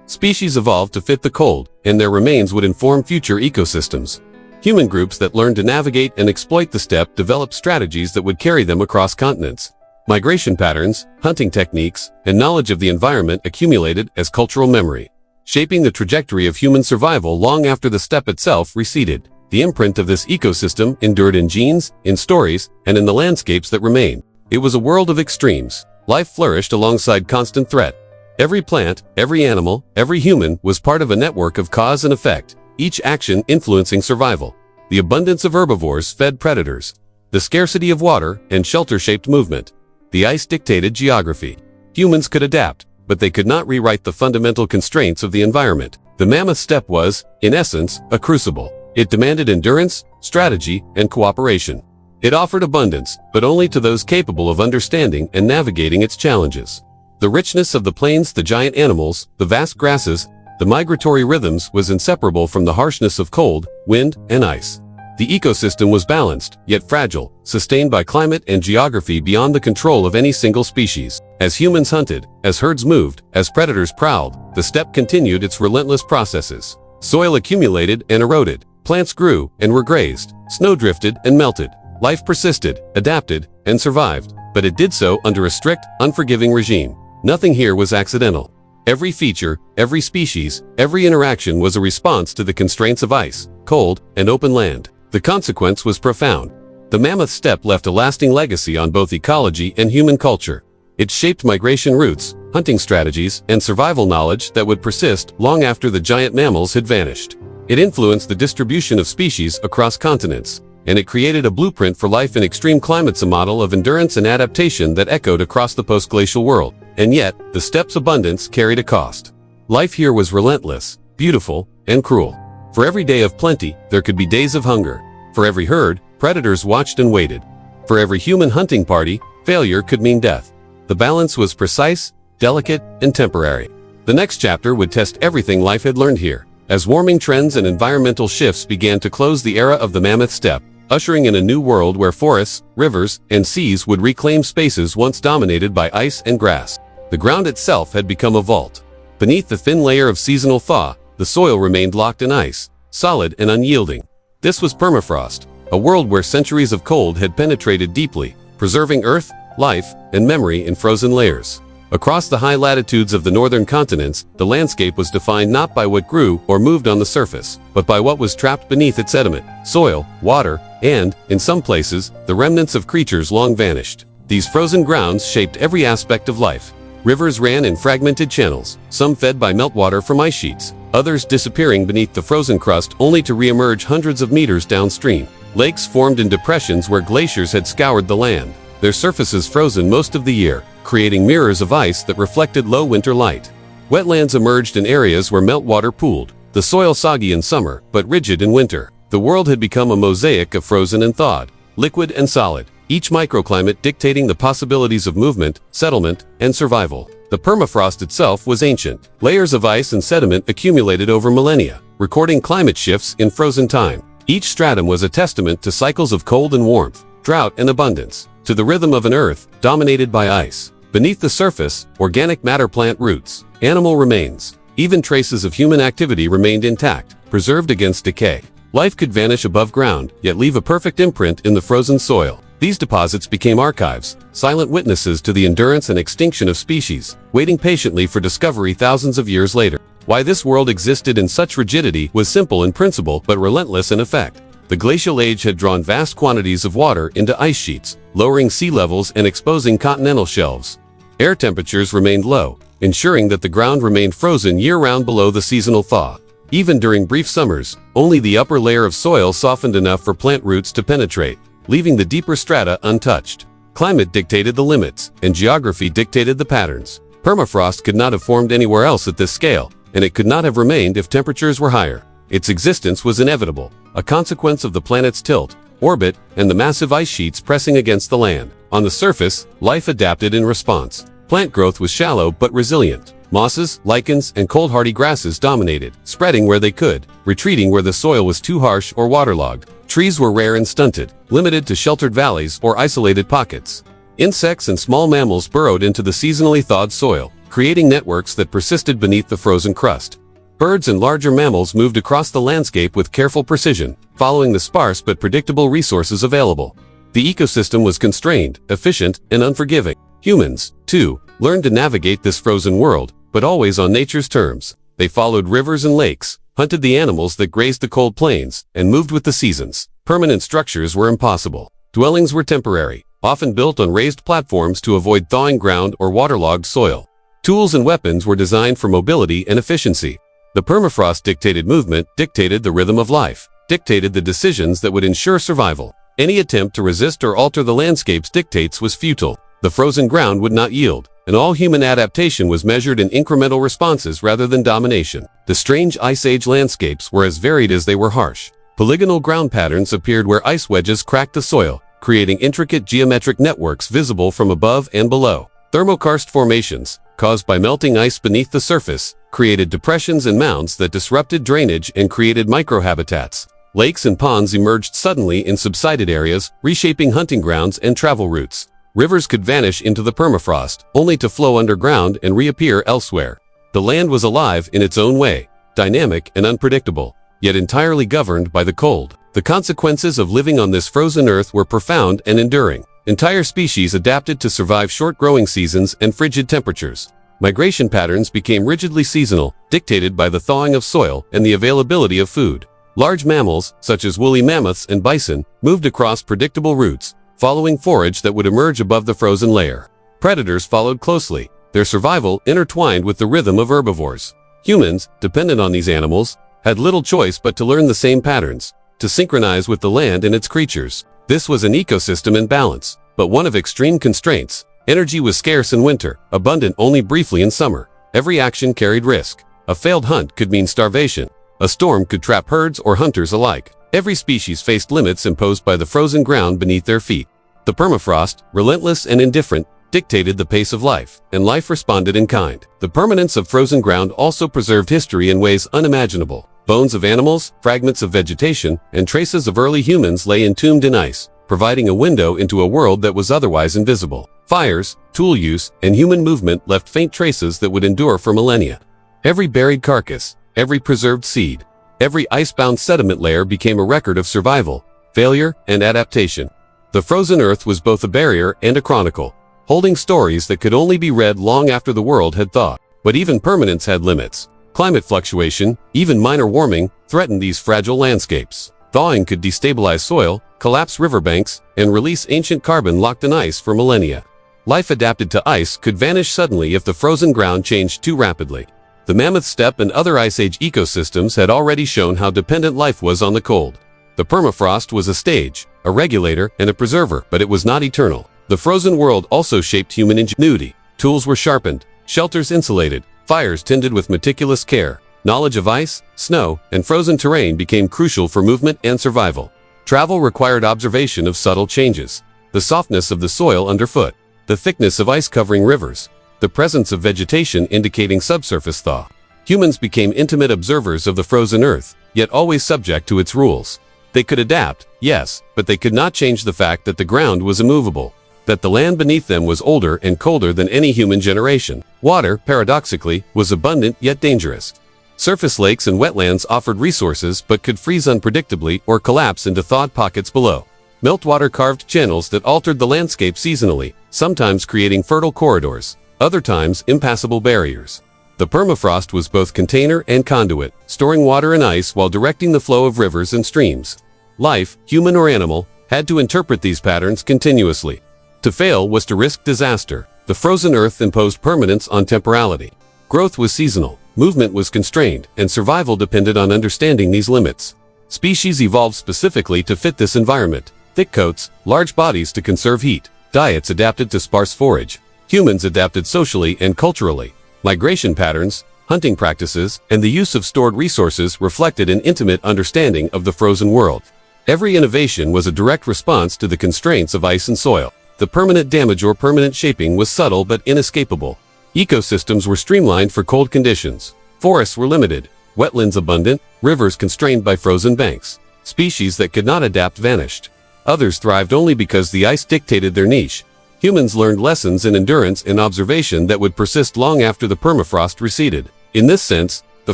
Species evolved to fit the cold, and their remains would inform future ecosystems. Human groups that learned to navigate and exploit the steppe developed strategies that would carry them across continents. Migration patterns, hunting techniques, and knowledge of the environment accumulated as cultural memory, shaping the trajectory of human survival long after the steppe itself receded. The imprint of this ecosystem endured in genes, in stories, and in the landscapes that remain. It was a world of extremes. Life flourished alongside constant threat. Every plant, every animal, every human was part of a network of cause and effect, each action influencing survival. The abundance of herbivores fed predators. The scarcity of water and shelter shaped movement. The ice dictated geography. Humans could adapt, but they could not rewrite the fundamental constraints of the environment. The Mammoth Steppe was, in essence, a crucible. It demanded endurance, strategy, and cooperation. It offered abundance, but only to those capable of understanding and navigating its challenges. The richness of the plains, the giant animals, the vast grasses, the migratory rhythms was inseparable from the harshness of cold, wind, and ice. The ecosystem was balanced, yet fragile, sustained by climate and geography beyond the control of any single species. As humans hunted, as herds moved, as predators prowled, the steppe continued its relentless processes. Soil accumulated and eroded. Plants grew and were grazed. Snow drifted and melted. Life persisted, adapted, and survived, but it did so under a strict, unforgiving regime. Nothing here was accidental. Every feature, every species, every interaction was a response to the constraints of ice, cold, and open land. The consequence was profound. The Mammoth Steppe left a lasting legacy on both ecology and human culture. It shaped migration routes, hunting strategies, and survival knowledge that would persist long after the giant mammals had vanished. It influenced the distribution of species across continents, and it created a blueprint for life in extreme climates, a model of endurance and adaptation that echoed across the post-glacial world. And yet, the steppe's abundance carried a cost. Life here was relentless, beautiful, and cruel. For every day of plenty, there could be days of hunger. For every herd, predators watched and waited. For every human hunting party, failure could mean death. The balance was precise, delicate, and temporary. The next chapter would test everything life had learned here, as warming trends and environmental shifts began to close the era of the Mammoth Steppe, ushering in a new world where forests, rivers, and seas would reclaim spaces once dominated by ice and grass. The ground itself had become a vault. Beneath the thin layer of seasonal thaw, the soil remained locked in ice, solid and unyielding. This was permafrost, a world where centuries of cold had penetrated deeply, preserving earth, life, and memory in frozen layers. Across the high latitudes of the northern continents, the landscape was defined not by what grew or moved on the surface, but by what was trapped beneath its sediment, soil, water, and, in some places, the remnants of creatures long vanished. These frozen grounds shaped every aspect of life. Rivers ran in fragmented channels, some fed by meltwater from ice sheets, others disappearing beneath the frozen crust only to re-emerge hundreds of meters downstream. Lakes formed in depressions where glaciers had scoured the land, their surfaces frozen most of the year, creating mirrors of ice that reflected low winter light. Wetlands emerged in areas where meltwater pooled, the soil soggy in summer, but rigid in winter. The world had become a mosaic of frozen and thawed, liquid and solid, each microclimate dictating the possibilities of movement, settlement, and survival. The permafrost itself was ancient. Layers of ice and sediment accumulated over millennia, recording climate shifts in frozen time. Each stratum was a testament to cycles of cold and warmth, drought and abundance, to the rhythm of an earth dominated by ice. Beneath the surface, organic matter, plant roots, animal remains, even traces of human activity remained intact, preserved against decay. Life could vanish above ground, yet leave a perfect imprint in the frozen soil. These deposits became archives, silent witnesses to the endurance and extinction of species, waiting patiently for discovery thousands of years later. Why this world existed in such rigidity was simple in principle but relentless in effect. The glacial age had drawn vast quantities of water into ice sheets, lowering sea levels and exposing continental shelves. Air temperatures remained low, ensuring that the ground remained frozen year-round below the seasonal thaw. Even during brief summers, only the upper layer of soil softened enough for plant roots to penetrate, leaving the deeper strata untouched. Climate dictated the limits, and geography dictated the patterns. Permafrost could not have formed anywhere else at this scale, and it could not have remained if temperatures were higher. Its existence was inevitable, a consequence of the planet's tilt, orbit, and the massive ice sheets pressing against the land. On the surface, life adapted in response. Plant growth was shallow but resilient. Mosses, lichens, and cold-hardy grasses dominated, spreading where they could, retreating where the soil was too harsh or waterlogged. Trees were rare and stunted, limited to sheltered valleys or isolated pockets. Insects and small mammals burrowed into the seasonally thawed soil, creating networks that persisted beneath the frozen crust. Birds and larger mammals moved across the landscape with careful precision, following the sparse but predictable resources available. The ecosystem was constrained, efficient, and unforgiving. Humans, too, learned to navigate this frozen world, but always on nature's terms. They followed rivers and lakes, hunted the animals that grazed the cold plains, and moved with the seasons. Permanent structures were impossible. Dwellings were temporary, often built on raised platforms to avoid thawing ground or waterlogged soil. Tools and weapons were designed for mobility and efficiency. The permafrost dictated movement, dictated the rhythm of life, dictated the decisions that would ensure survival. Any attempt to resist or alter the landscape's dictates was futile. The frozen ground would not yield, and all human adaptation was measured in incremental responses rather than domination. The strange Ice Age landscapes were as varied as they were harsh. Polygonal ground patterns appeared where ice wedges cracked the soil, creating intricate geometric networks visible from above and below. Thermokarst formations, caused by melting ice beneath the surface, created depressions and mounds that disrupted drainage and created microhabitats. Lakes and ponds emerged suddenly in subsided areas, reshaping hunting grounds and travel routes. Rivers could vanish into the permafrost, only to flow underground and reappear elsewhere. The land was alive in its own way, dynamic and unpredictable, yet entirely governed by the cold. The consequences of living on this frozen earth were profound and enduring. Entire species adapted to survive short growing seasons and frigid temperatures. Migration patterns became rigidly seasonal, dictated by the thawing of soil and the availability of food. Large mammals, such as woolly mammoths and bison, moved across predictable routes, following forage that would emerge above the frozen layer. Predators followed closely, their survival intertwined with the rhythm of herbivores. Humans, dependent on these animals, had little choice but to learn the same patterns, to synchronize with the land and its creatures. This was an ecosystem in balance, but one of extreme constraints. Energy was scarce in winter, abundant only briefly in summer. Every action carried risk. A failed hunt could mean starvation. A storm could trap herds or hunters alike. Every species faced limits imposed by the frozen ground beneath their feet. The permafrost, relentless and indifferent, dictated the pace of life, and life responded in kind. The permanence of frozen ground also preserved history in ways unimaginable. Bones of animals, fragments of vegetation, and traces of early humans lay entombed in ice, providing a window into a world that was otherwise invisible. Fires, tool use, and human movement left faint traces that would endure for millennia. Every buried carcass, every preserved seed, every ice-bound sediment layer became a record of survival, failure, and adaptation. The frozen earth was both a barrier and a chronicle, holding stories that could only be read long after the world had thawed. But even permanence had limits. Climate fluctuation, even minor warming, threatened these fragile landscapes. Thawing could destabilize soil, collapse riverbanks, and release ancient carbon locked in ice for millennia. Life adapted to ice could vanish suddenly if the frozen ground changed too rapidly. The Mammoth Steppe and other Ice Age ecosystems had already shown how dependent life was on the cold. The permafrost was a stage, a regulator, and a preserver, but it was not eternal. The frozen world also shaped human ingenuity. Tools were sharpened, shelters insulated, fires tended with meticulous care. Knowledge of ice, snow, and frozen terrain became crucial for movement and survival. Travel required observation of subtle changes. The softness of the soil underfoot, the thickness of ice covering rivers, the presence of vegetation indicating subsurface thaw. Humans became intimate observers of the frozen earth, yet always subject to its rules. They could adapt, yes, but they could not change the fact that the ground was immovable, that the land beneath them was older and colder than any human generation. Water, paradoxically, was abundant yet dangerous. Surface lakes and wetlands offered resources but could freeze unpredictably or collapse into thawed pockets below. Meltwater carved channels that altered the landscape seasonally, sometimes creating fertile corridors, other times impassable barriers. The permafrost was both container and conduit, storing water and ice while directing the flow of rivers and streams. Life, human or animal, had to interpret these patterns continuously. To fail was to risk disaster. The frozen earth imposed permanence on temporality. Growth was seasonal, movement was constrained, and survival depended on understanding these limits. Species evolved specifically to fit this environment. Thick coats, large bodies to conserve heat. Diets adapted to sparse forage. Humans adapted socially and culturally. Migration patterns, hunting practices, and the use of stored resources reflected an intimate understanding of the frozen world. Every innovation was a direct response to the constraints of ice and soil. The permanent damage or permanent shaping was subtle but inescapable. Ecosystems were streamlined for cold conditions. Forests were limited, wetlands abundant, rivers constrained by frozen banks. Species that could not adapt vanished. Others thrived only because the ice dictated their niche. Humans learned lessons in endurance and observation that would persist long after the permafrost receded. In this sense, the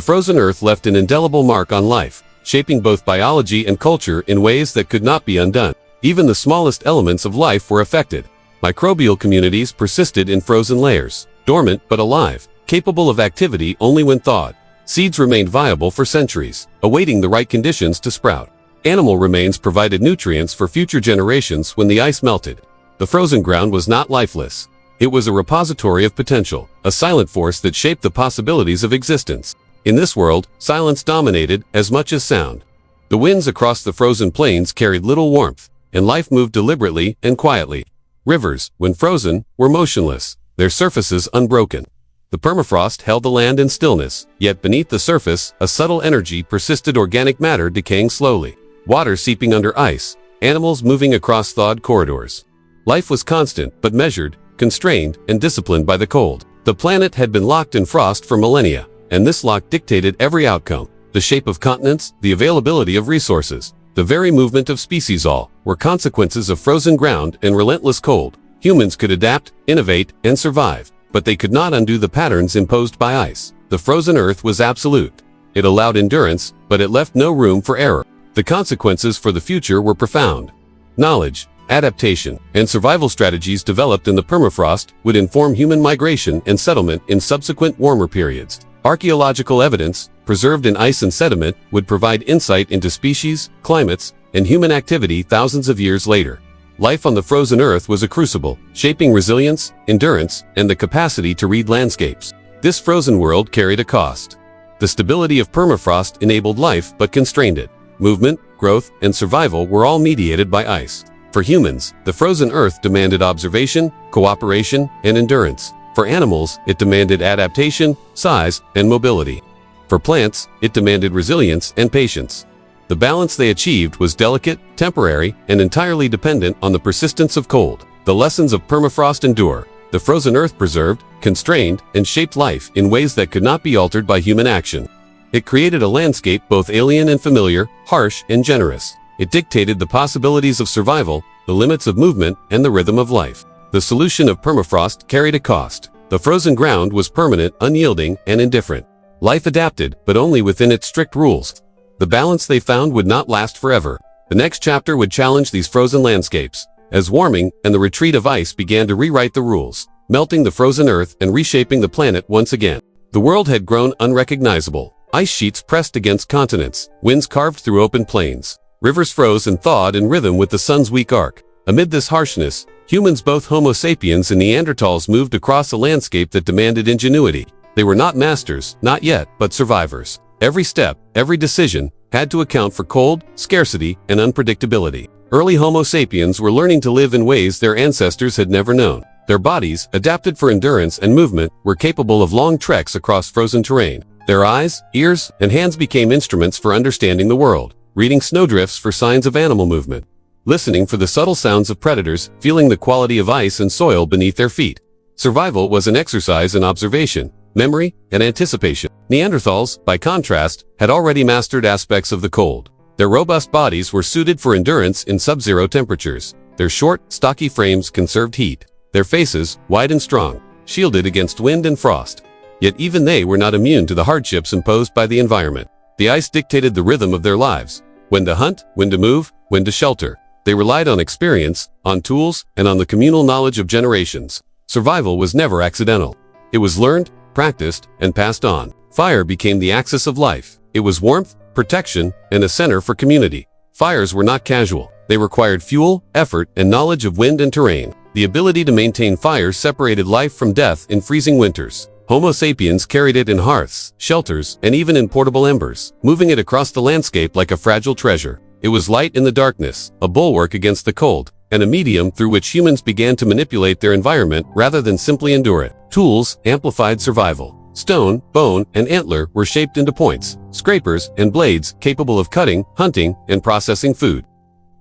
frozen earth left an indelible mark on life, shaping both biology and culture in ways that could not be undone. Even the smallest elements of life were affected. Microbial communities persisted in frozen layers, dormant but alive, capable of activity only when thawed. Seeds remained viable for centuries, awaiting the right conditions to sprout. Animal remains provided nutrients for future generations when the ice melted. The frozen ground was not lifeless. It was a repository of potential, a silent force that shaped the possibilities of existence. In this world, silence dominated as much as sound. The winds across the frozen plains carried little warmth, and life moved deliberately and quietly. Rivers, when frozen, were motionless, their surfaces unbroken. The permafrost held the land in stillness, yet beneath the surface, a subtle energy persisted, organic matter decaying slowly. Water seeping under ice, animals moving across thawed corridors. Life was constant, but measured, constrained, and disciplined by the cold. The planet had been locked in frost for millennia, and this lock dictated every outcome. The shape of continents, the availability of resources, the very movement of species, all were consequences of frozen ground and relentless cold. Humans could adapt, innovate, and survive, but they could not undo the patterns imposed by ice. The frozen earth was absolute. It allowed endurance, but it left no room for error. The consequences for the future were profound. Knowledge, adaptation, and survival strategies developed in the permafrost would inform human migration and settlement in subsequent warmer periods. Archaeological evidence, preserved in ice and sediment, would provide insight into species, climates, and human activity thousands of years later. Life on the frozen earth was a crucible, shaping resilience, endurance, and the capacity to read landscapes. This frozen world carried a cost. The stability of permafrost enabled life but constrained it. Movement, growth, and survival were all mediated by ice. For humans, the frozen earth demanded observation, cooperation, and endurance. For animals, it demanded adaptation, size, and mobility. For plants, it demanded resilience and patience. The balance they achieved was delicate, temporary, and entirely dependent on the persistence of cold. The lessons of permafrost endure. The frozen earth preserved, constrained, and shaped life in ways that could not be altered by human action. It created a landscape both alien and familiar, harsh and generous. It dictated the possibilities of survival, the limits of movement, and the rhythm of life. The solution of permafrost carried a cost. The frozen ground was permanent, unyielding, and indifferent. Life adapted, but only within its strict rules. The balance they found would not last forever. The next chapter would challenge these frozen landscapes, as warming and the retreat of ice began to rewrite the rules, melting the frozen earth and reshaping the planet once again. The world had grown unrecognizable. Ice sheets pressed against continents, winds carved through open plains. Rivers froze and thawed in rhythm with the sun's weak arc. Amid this harshness, humans, both Homo sapiens and Neanderthals, moved across a landscape that demanded ingenuity. They were not masters, not yet, but survivors. Every step, every decision, had to account for cold, scarcity, and unpredictability. Early Homo sapiens were learning to live in ways their ancestors had never known. Their bodies, adapted for endurance and movement, were capable of long treks across frozen terrain. Their eyes, ears, and hands became instruments for understanding the world, reading snowdrifts for signs of animal movement, listening for the subtle sounds of predators, feeling the quality of ice and soil beneath their feet. Survival was an exercise in observation, memory, and anticipation. Neanderthals, by contrast, had already mastered aspects of the cold. Their robust bodies were suited for endurance in sub-zero temperatures. Their short, stocky frames conserved heat. Their faces, wide and strong, shielded against wind and frost. Yet even they were not immune to the hardships imposed by the environment. The ice dictated the rhythm of their lives. When to hunt, when to move, when to shelter. They relied on experience, on tools, and on the communal knowledge of generations. Survival was never accidental. It was learned, practiced, and passed on. Fire became the axis of life. It was warmth, protection, and a center for community. Fires were not casual. They required fuel, effort, and knowledge of wind and terrain. The ability to maintain fire separated life from death in freezing winters. Homo sapiens carried it in hearths, shelters, and even in portable embers, moving it across the landscape like a fragile treasure. It was light in the darkness, a bulwark against the cold, and a medium through which humans began to manipulate their environment rather than simply endure it. Tools amplified survival. Stone, bone, and antler were shaped into points, scrapers, and blades capable of cutting, hunting, and processing food.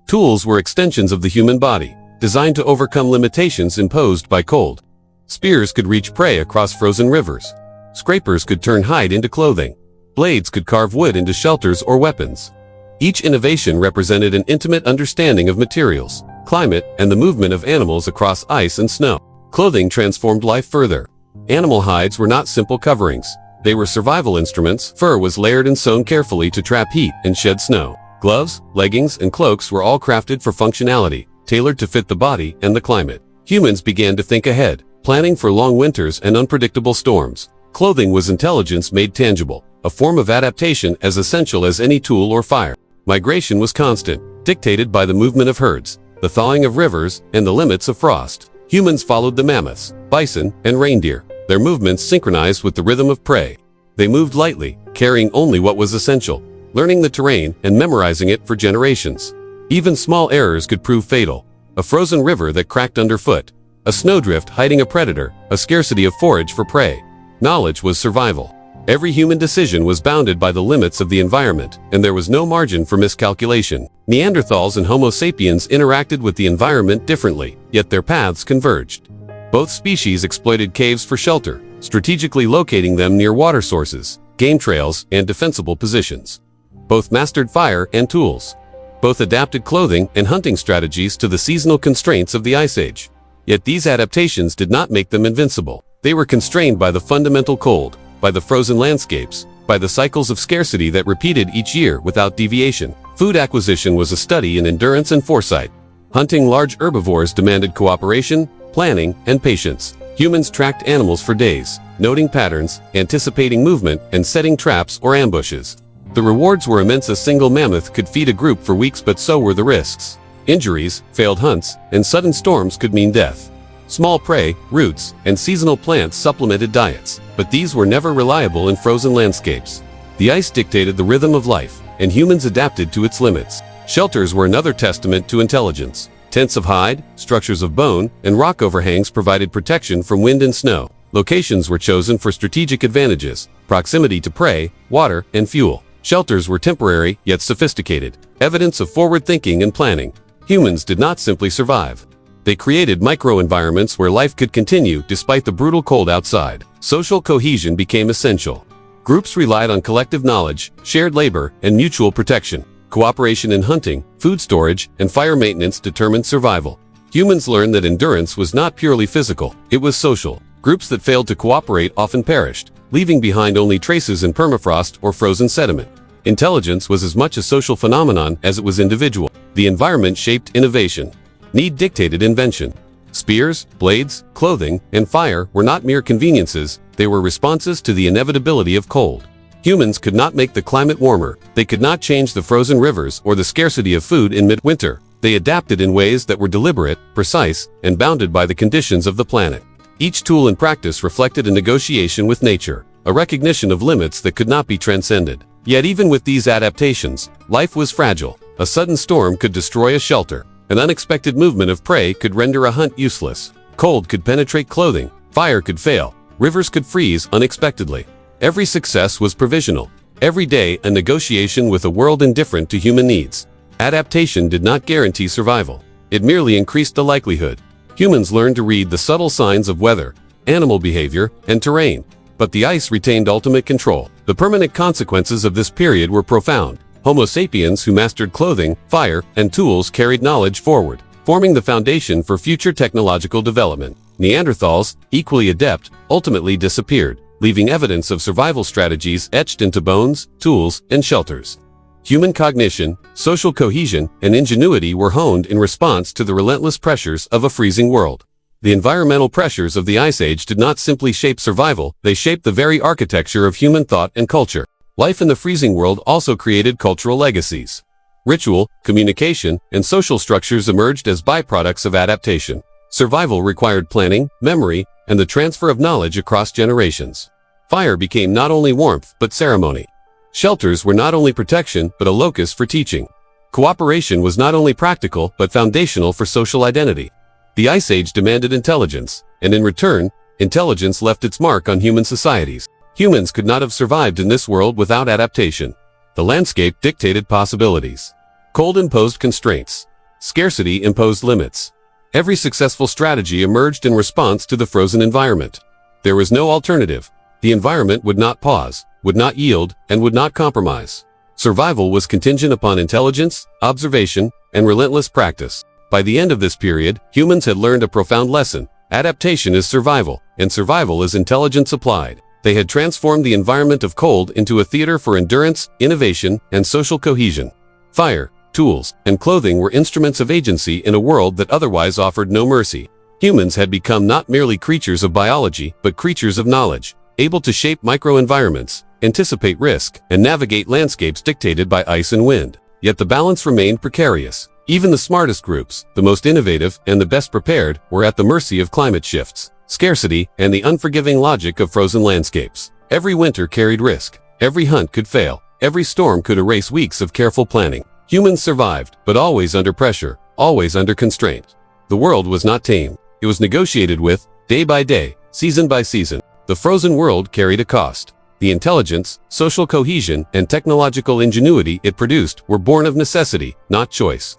Tools were extensions of the human body, designed to overcome limitations imposed by cold. Spears could reach prey across frozen rivers. Scrapers could turn hide into clothing. Blades could carve wood into shelters or weapons. Each innovation represented an intimate understanding of materials, climate, and the movement of animals across ice and snow. Clothing transformed life further. Animal hides were not simple coverings. They were survival instruments. Fur was layered and sewn carefully to trap heat and shed snow. Gloves, leggings, and cloaks were all crafted for functionality, tailored to fit the body and the climate. Humans began to think ahead, planning for long winters and unpredictable storms. Clothing was intelligence made tangible, a form of adaptation as essential as any tool or fire. Migration was constant, dictated by the movement of herds, the thawing of rivers, and the limits of frost. Humans followed the mammoths, bison, and reindeer, their movements synchronized with the rhythm of prey. They moved lightly, carrying only what was essential, learning the terrain and memorizing it for generations. Even small errors could prove fatal. A frozen river that cracked underfoot, a snowdrift hiding a predator, a scarcity of forage for prey. Knowledge was survival. Every human decision was bounded by the limits of the environment, and there was no margin for miscalculation. Neanderthals and Homo sapiens interacted with the environment differently, yet their paths converged. Both species exploited caves for shelter, strategically locating them near water sources, game trails, and defensible positions. Both mastered fire and tools. Both adapted clothing and hunting strategies to the seasonal constraints of the Ice Age. Yet these adaptations did not make them invincible. They were constrained by the fundamental cold, by the frozen landscapes, by the cycles of scarcity that repeated each year without deviation. Food acquisition was a study in endurance and foresight. Hunting large herbivores demanded cooperation, planning, and patience. Humans tracked animals for days, noting patterns, anticipating movement, and setting traps or ambushes. The rewards were immense. A single mammoth could feed a group for weeks, but so were the risks. Injuries, failed hunts, and sudden storms could mean death. Small prey, roots, and seasonal plants supplemented diets, but these were never reliable in frozen landscapes. The ice dictated the rhythm of life, and humans adapted to its limits. Shelters were another testament to intelligence. Tents of hide, structures of bone, and rock overhangs provided protection from wind and snow. Locations were chosen for strategic advantages, proximity to prey, water, and fuel. Shelters were temporary, yet sophisticated, evidence of forward thinking and planning. Humans did not simply survive. They created microenvironments where life could continue despite the brutal cold outside. Social cohesion became essential. Groups relied on collective knowledge, shared labor, and mutual protection. Cooperation in hunting, food storage, and fire maintenance determined survival. Humans learned that endurance was not purely physical, it was social. Groups that failed to cooperate often perished, leaving behind only traces in permafrost or frozen sediment. Intelligence was as much a social phenomenon as it was individual. The environment shaped innovation. Need dictated invention. Spears, blades, clothing, and fire were not mere conveniences, they were responses to the inevitability of cold. Humans could not make the climate warmer, they could not change the frozen rivers or the scarcity of food in midwinter. They adapted in ways that were deliberate, precise, and bounded by the conditions of the planet. Each tool and practice reflected a negotiation with nature, a recognition of limits that could not be transcended. Yet even with these adaptations, life was fragile. A sudden storm could destroy a shelter. An unexpected movement of prey could render a hunt useless. Cold could penetrate clothing. Fire could fail. Rivers could freeze unexpectedly. Every success was provisional. Every day a negotiation with a world indifferent to human needs. Adaptation did not guarantee survival. It merely increased the likelihood. Humans learned to read the subtle signs of weather, animal behavior, and terrain. But the ice retained ultimate control. The permanent consequences of this period were profound. Homo sapiens who mastered clothing, fire, and tools carried knowledge forward, forming the foundation for future technological development. Neanderthals, equally adept, ultimately disappeared, leaving evidence of survival strategies etched into bones, tools, and shelters. Human cognition, social cohesion, and ingenuity were honed in response to the relentless pressures of a freezing world. The environmental pressures of the Ice Age did not simply shape survival, they shaped the very architecture of human thought and culture. Life in the freezing world also created cultural legacies. Ritual, communication, and social structures emerged as byproducts of adaptation. Survival required planning, memory, and the transfer of knowledge across generations. Fire became not only warmth but ceremony. Shelters were not only protection but a locus for teaching. Cooperation was not only practical but foundational for social identity. The Ice Age demanded intelligence, and in return, intelligence left its mark on human societies. Humans could not have survived in this world without adaptation. The landscape dictated possibilities. Cold imposed constraints. Scarcity imposed limits. Every successful strategy emerged in response to the frozen environment. There was no alternative. The environment would not pause, would not yield, and would not compromise. Survival was contingent upon intelligence, observation, and relentless practice. By the end of this period, humans had learned a profound lesson. Adaptation is survival, and survival is intelligence applied. They had transformed the environment of cold into a theater for endurance, innovation, and social cohesion. Fire, tools, and clothing were instruments of agency in a world that otherwise offered no mercy. Humans had become not merely creatures of biology, but creatures of knowledge, able to shape microenvironments, anticipate risk, and navigate landscapes dictated by ice and wind. Yet the balance remained precarious. Even the smartest groups, the most innovative, and the best prepared, were at the mercy of climate shifts, scarcity, and the unforgiving logic of frozen landscapes. Every winter carried risk. Every hunt could fail. Every storm could erase weeks of careful planning. Humans survived, but always under pressure, always under constraint. The world was not tame. It was negotiated with, day by day, season by season. The frozen world carried a cost. The intelligence, social cohesion, and technological ingenuity it produced were born of necessity, not choice.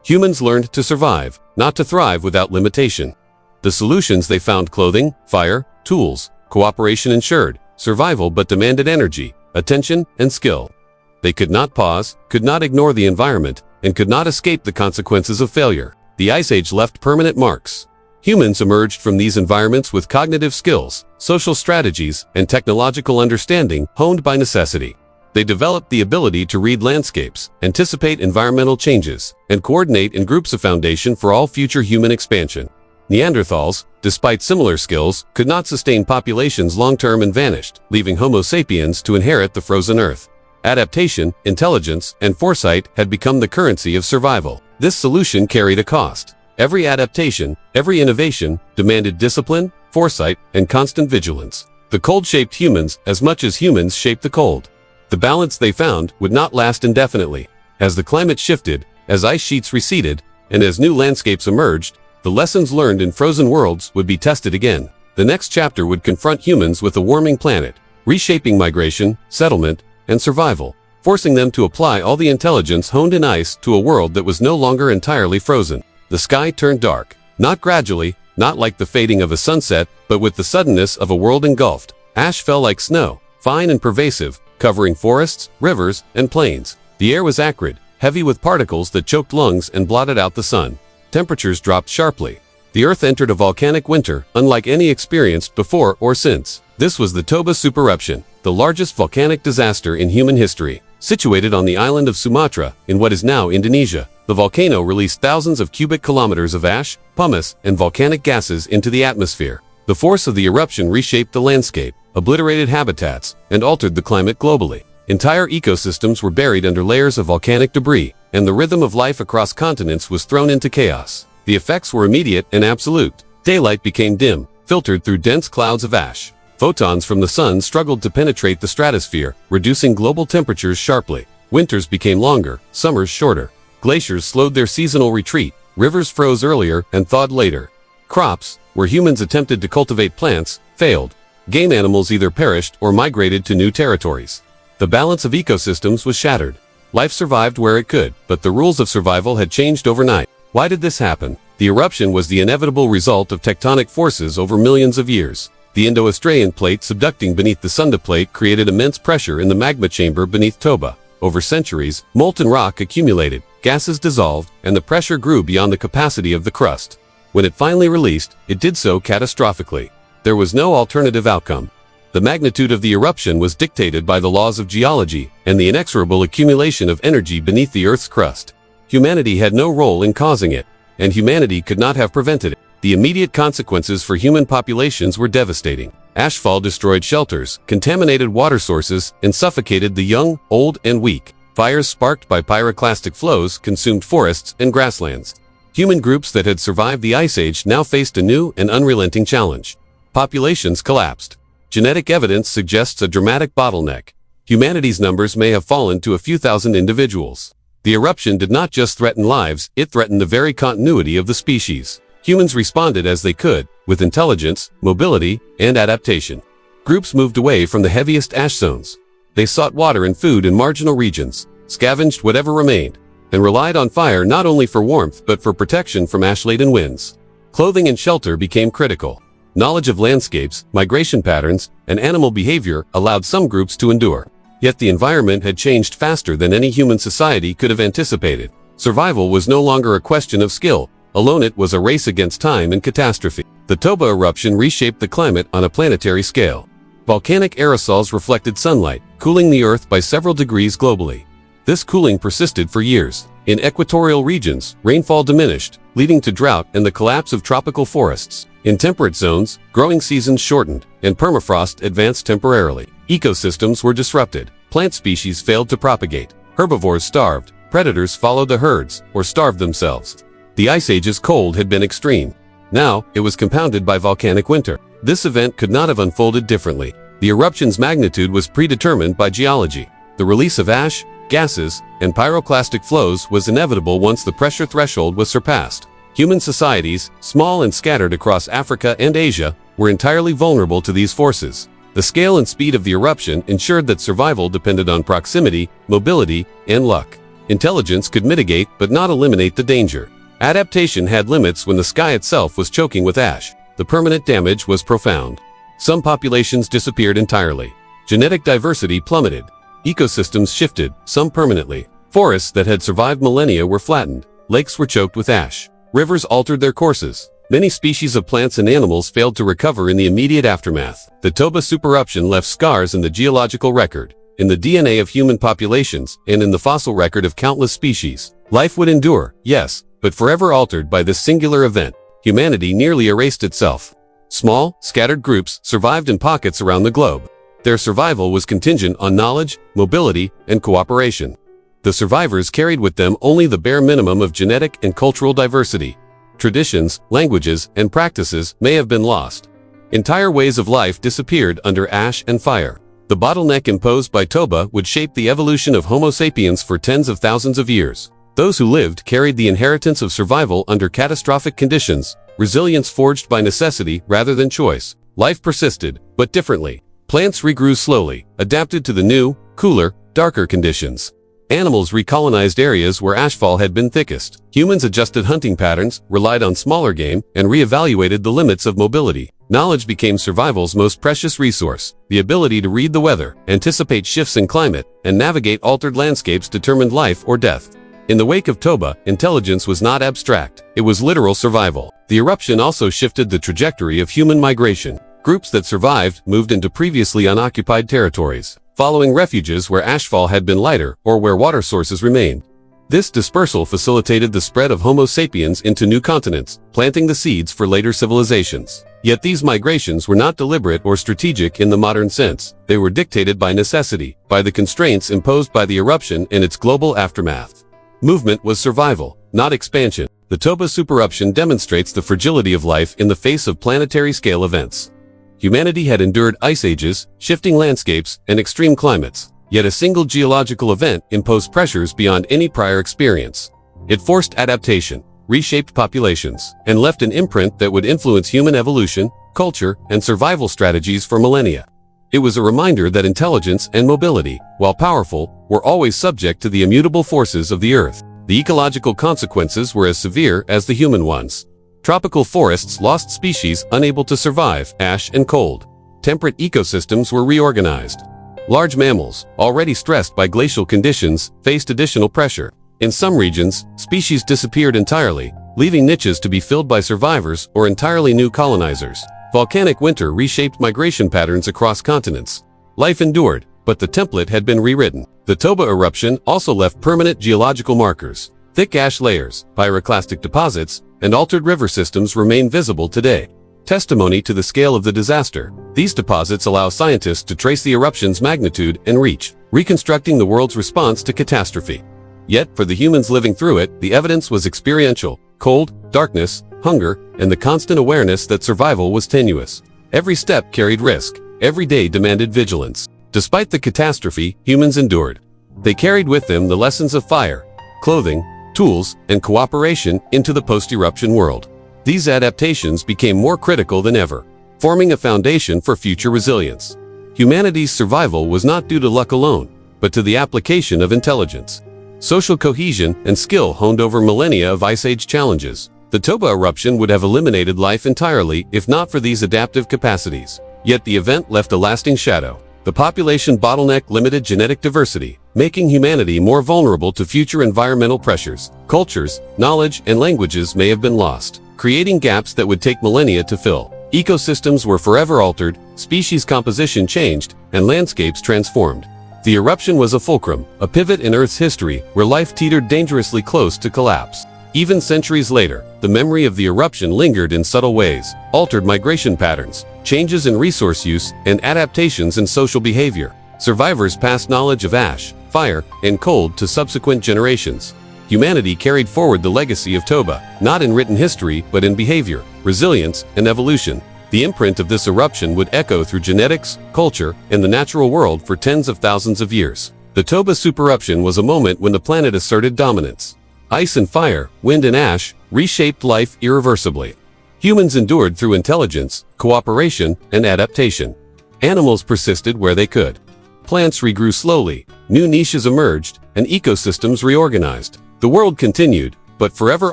Humans learned to survive, not to thrive without limitation. The solutions they found: clothing, fire, tools, cooperation ensured, survival but demanded energy, attention, and skill. They could not pause, could not ignore the environment, and could not escape the consequences of failure. The Ice Age left permanent marks. Humans emerged from these environments with cognitive skills, social strategies, and technological understanding honed by necessity. They developed the ability to read landscapes, anticipate environmental changes, and coordinate in groups, a foundation for all future human expansion. Neanderthals, despite similar skills, could not sustain populations long-term and vanished, leaving Homo sapiens to inherit the frozen earth. Adaptation, intelligence, and foresight had become the currency of survival. This solution carried a cost. Every adaptation, every innovation, demanded discipline, foresight, and constant vigilance. The cold shaped humans as much as humans shaped the cold. The balance they found would not last indefinitely. As the climate shifted, as ice sheets receded, and as new landscapes emerged, the lessons learned in frozen worlds would be tested again. The next chapter would confront humans with a warming planet, reshaping migration, settlement, and survival, forcing them to apply all the intelligence honed in ice to a world that was no longer entirely frozen. The sky turned dark, not gradually, not like the fading of a sunset, but with the suddenness of a world engulfed. Ash fell like snow, fine and pervasive, covering forests, rivers, and plains. The air was acrid, heavy with particles that choked lungs and blotted out the sun. Temperatures dropped sharply. The Earth entered a volcanic winter, unlike any experienced before or since. This was the Toba supereruption, the largest volcanic disaster in human history. Situated on the island of Sumatra, in what is now Indonesia, the volcano released thousands of cubic kilometers of ash, pumice, and volcanic gases into the atmosphere. The force of the eruption reshaped the landscape, obliterated habitats, and altered the climate globally. Entire ecosystems were buried under layers of volcanic debris, and the rhythm of life across continents was thrown into chaos. The effects were immediate and absolute. Daylight became dim, filtered through dense clouds of ash. Photons from the sun struggled to penetrate the stratosphere, reducing global temperatures sharply. Winters became longer, summers shorter. Glaciers slowed their seasonal retreat. Rivers froze earlier and thawed later. Crops, where humans attempted to cultivate plants, failed. Game animals either perished or migrated to new territories. The balance of ecosystems was shattered. Life survived where it could, but the rules of survival had changed overnight. Why did this happen? The eruption was the inevitable result of tectonic forces over millions of years. The Indo-Australian plate subducting beneath the Sunda plate created immense pressure in the magma chamber beneath Toba. Over centuries, molten rock accumulated, gases dissolved, and the pressure grew beyond the capacity of the crust. When it finally released, it did so catastrophically. There was no alternative outcome. The magnitude of the eruption was dictated by the laws of geology and the inexorable accumulation of energy beneath the Earth's crust. Humanity had no role in causing it, and humanity could not have prevented it. The immediate consequences for human populations were devastating. Ashfall destroyed shelters, contaminated water sources, and suffocated the young, old, and weak. Fires sparked by pyroclastic flows consumed forests and grasslands. Human groups that had survived the Ice Age now faced a new and unrelenting challenge. Populations collapsed. Genetic evidence suggests a dramatic bottleneck. Humanity's numbers may have fallen to a few thousand individuals. The eruption did not just threaten lives, it threatened the very continuity of the species. Humans responded as they could, with intelligence, mobility, and adaptation. Groups moved away from the heaviest ash zones. They sought water and food in marginal regions, scavenged whatever remained, and relied on fire not only for warmth but for protection from ash-laden winds. Clothing and shelter became critical. Knowledge of landscapes, migration patterns, and animal behavior allowed some groups to endure. Yet the environment had changed faster than any human society could have anticipated. Survival was no longer a question of skill. Alone it was a race against time and catastrophe. The Toba eruption reshaped the climate on a planetary scale. Volcanic aerosols reflected sunlight, cooling the Earth by several degrees globally. This cooling persisted for years. In equatorial regions, rainfall diminished, leading to drought and the collapse of tropical forests. In temperate zones, growing seasons shortened, and permafrost advanced temporarily. Ecosystems were disrupted. Plant species failed to propagate. Herbivores starved. Predators followed the herds, or starved themselves. The Ice Age's cold had been extreme. Now, it was compounded by volcanic winter. This event could not have unfolded differently. The eruption's magnitude was predetermined by geology. The release of ash, gases, and pyroclastic flows was inevitable once the pressure threshold was surpassed. Human societies, small and scattered across Africa and Asia, were entirely vulnerable to these forces. The scale and speed of the eruption ensured that survival depended on proximity, mobility, and luck. Intelligence could mitigate but not eliminate the danger. Adaptation had limits when the sky itself was choking with ash. The permanent damage was profound. Some populations disappeared entirely. Genetic diversity plummeted. Ecosystems shifted, some permanently. Forests that had survived millennia were flattened. Lakes were choked with ash. Rivers altered their courses. Many species of plants and animals failed to recover in the immediate aftermath. The Toba supereruption left scars in the geological record, in the DNA of human populations, and in the fossil record of countless species. Life would endure, yes, but forever altered by this singular event. Humanity nearly erased itself. Small, scattered groups survived in pockets around the globe. Their survival was contingent on knowledge, mobility, and cooperation. The survivors carried with them only the bare minimum of genetic and cultural diversity. Traditions, languages, and practices may have been lost. Entire ways of life disappeared under ash and fire. The bottleneck imposed by Toba would shape the evolution of Homo sapiens for tens of thousands of years. Those who lived carried the inheritance of survival under catastrophic conditions, resilience forged by necessity rather than choice. Life persisted, but differently. Plants regrew slowly, adapted to the new, cooler, darker conditions. Animals recolonized areas where ashfall had been thickest. Humans adjusted hunting patterns, relied on smaller game, and reevaluated the limits of mobility. Knowledge became survival's most precious resource. The ability to read the weather, anticipate shifts in climate, and navigate altered landscapes determined life or death. In the wake of Toba, intelligence was not abstract. It was literal survival. The eruption also shifted the trajectory of human migration. Groups that survived moved into previously unoccupied territories, following refuges where ashfall had been lighter or where water sources remained. This dispersal facilitated the spread of Homo sapiens into new continents, planting the seeds for later civilizations. Yet these migrations were not deliberate or strategic in the modern sense. They were dictated by necessity, by the constraints imposed by the eruption and its global aftermath. Movement was survival, not expansion. The Toba supereruption demonstrates the fragility of life in the face of planetary-scale events. Humanity had endured ice ages, shifting landscapes, and extreme climates, yet a single geological event imposed pressures beyond any prior experience. It forced adaptation, reshaped populations, and left an imprint that would influence human evolution, culture, and survival strategies for millennia. It was a reminder that intelligence and mobility, while powerful, were always subject to the immutable forces of the Earth. The ecological consequences were as severe as the human ones. Tropical forests lost species unable to survive ash and cold. Temperate ecosystems were reorganized. Large mammals, already stressed by glacial conditions, faced additional pressure. In some regions, species disappeared entirely, leaving niches to be filled by survivors or entirely new colonizers. Volcanic winter reshaped migration patterns across continents. Life endured, but the template had been rewritten. The Toba eruption also left permanent geological markers. Thick ash layers, pyroclastic deposits, and altered river systems remain visible today. Testimony to the scale of the disaster. These deposits allow scientists to trace the eruption's magnitude and reach, reconstructing the world's response to catastrophe. Yet, for the humans living through it, the evidence was experiential. Cold, darkness, hunger, and the constant awareness that survival was tenuous. Every step carried risk. Every day demanded vigilance. Despite the catastrophe, humans endured. They carried with them the lessons of fire, clothing, tools, and cooperation into the post-eruption world. These adaptations became more critical than ever. forming a foundation for future resilience. Humanity's survival was not due to luck alone, but to the application of intelligence, social cohesion, and skill honed over millennia of Ice Age challenges. The Toba eruption would have eliminated life entirely if not for these adaptive capacities. Yet the event left a lasting shadow. The population bottleneck limited genetic diversity, making humanity more vulnerable to future environmental pressures. Cultures, knowledge, and languages may have been lost, creating gaps that would take millennia to fill. Ecosystems were forever altered, species composition changed, and landscapes transformed. The eruption was a fulcrum, a pivot in Earth's history where life teetered dangerously close to collapse. Even centuries later, the memory of the eruption lingered in subtle ways, altered migration patterns, changes in resource use, and adaptations in social behavior. Survivors passed knowledge of ash, fire, and cold to subsequent generations. Humanity carried forward the legacy of Toba, not in written history but in behavior, resilience, and evolution. The imprint of this eruption would echo through genetics, culture, and the natural world for tens of thousands of years. The Toba supereruption was a moment when the planet asserted dominance. Ice and fire, wind and ash, reshaped life irreversibly. Humans endured through intelligence, cooperation, and adaptation. Animals persisted where they could. Plants regrew slowly, new niches emerged, and ecosystems reorganized. The world continued, but forever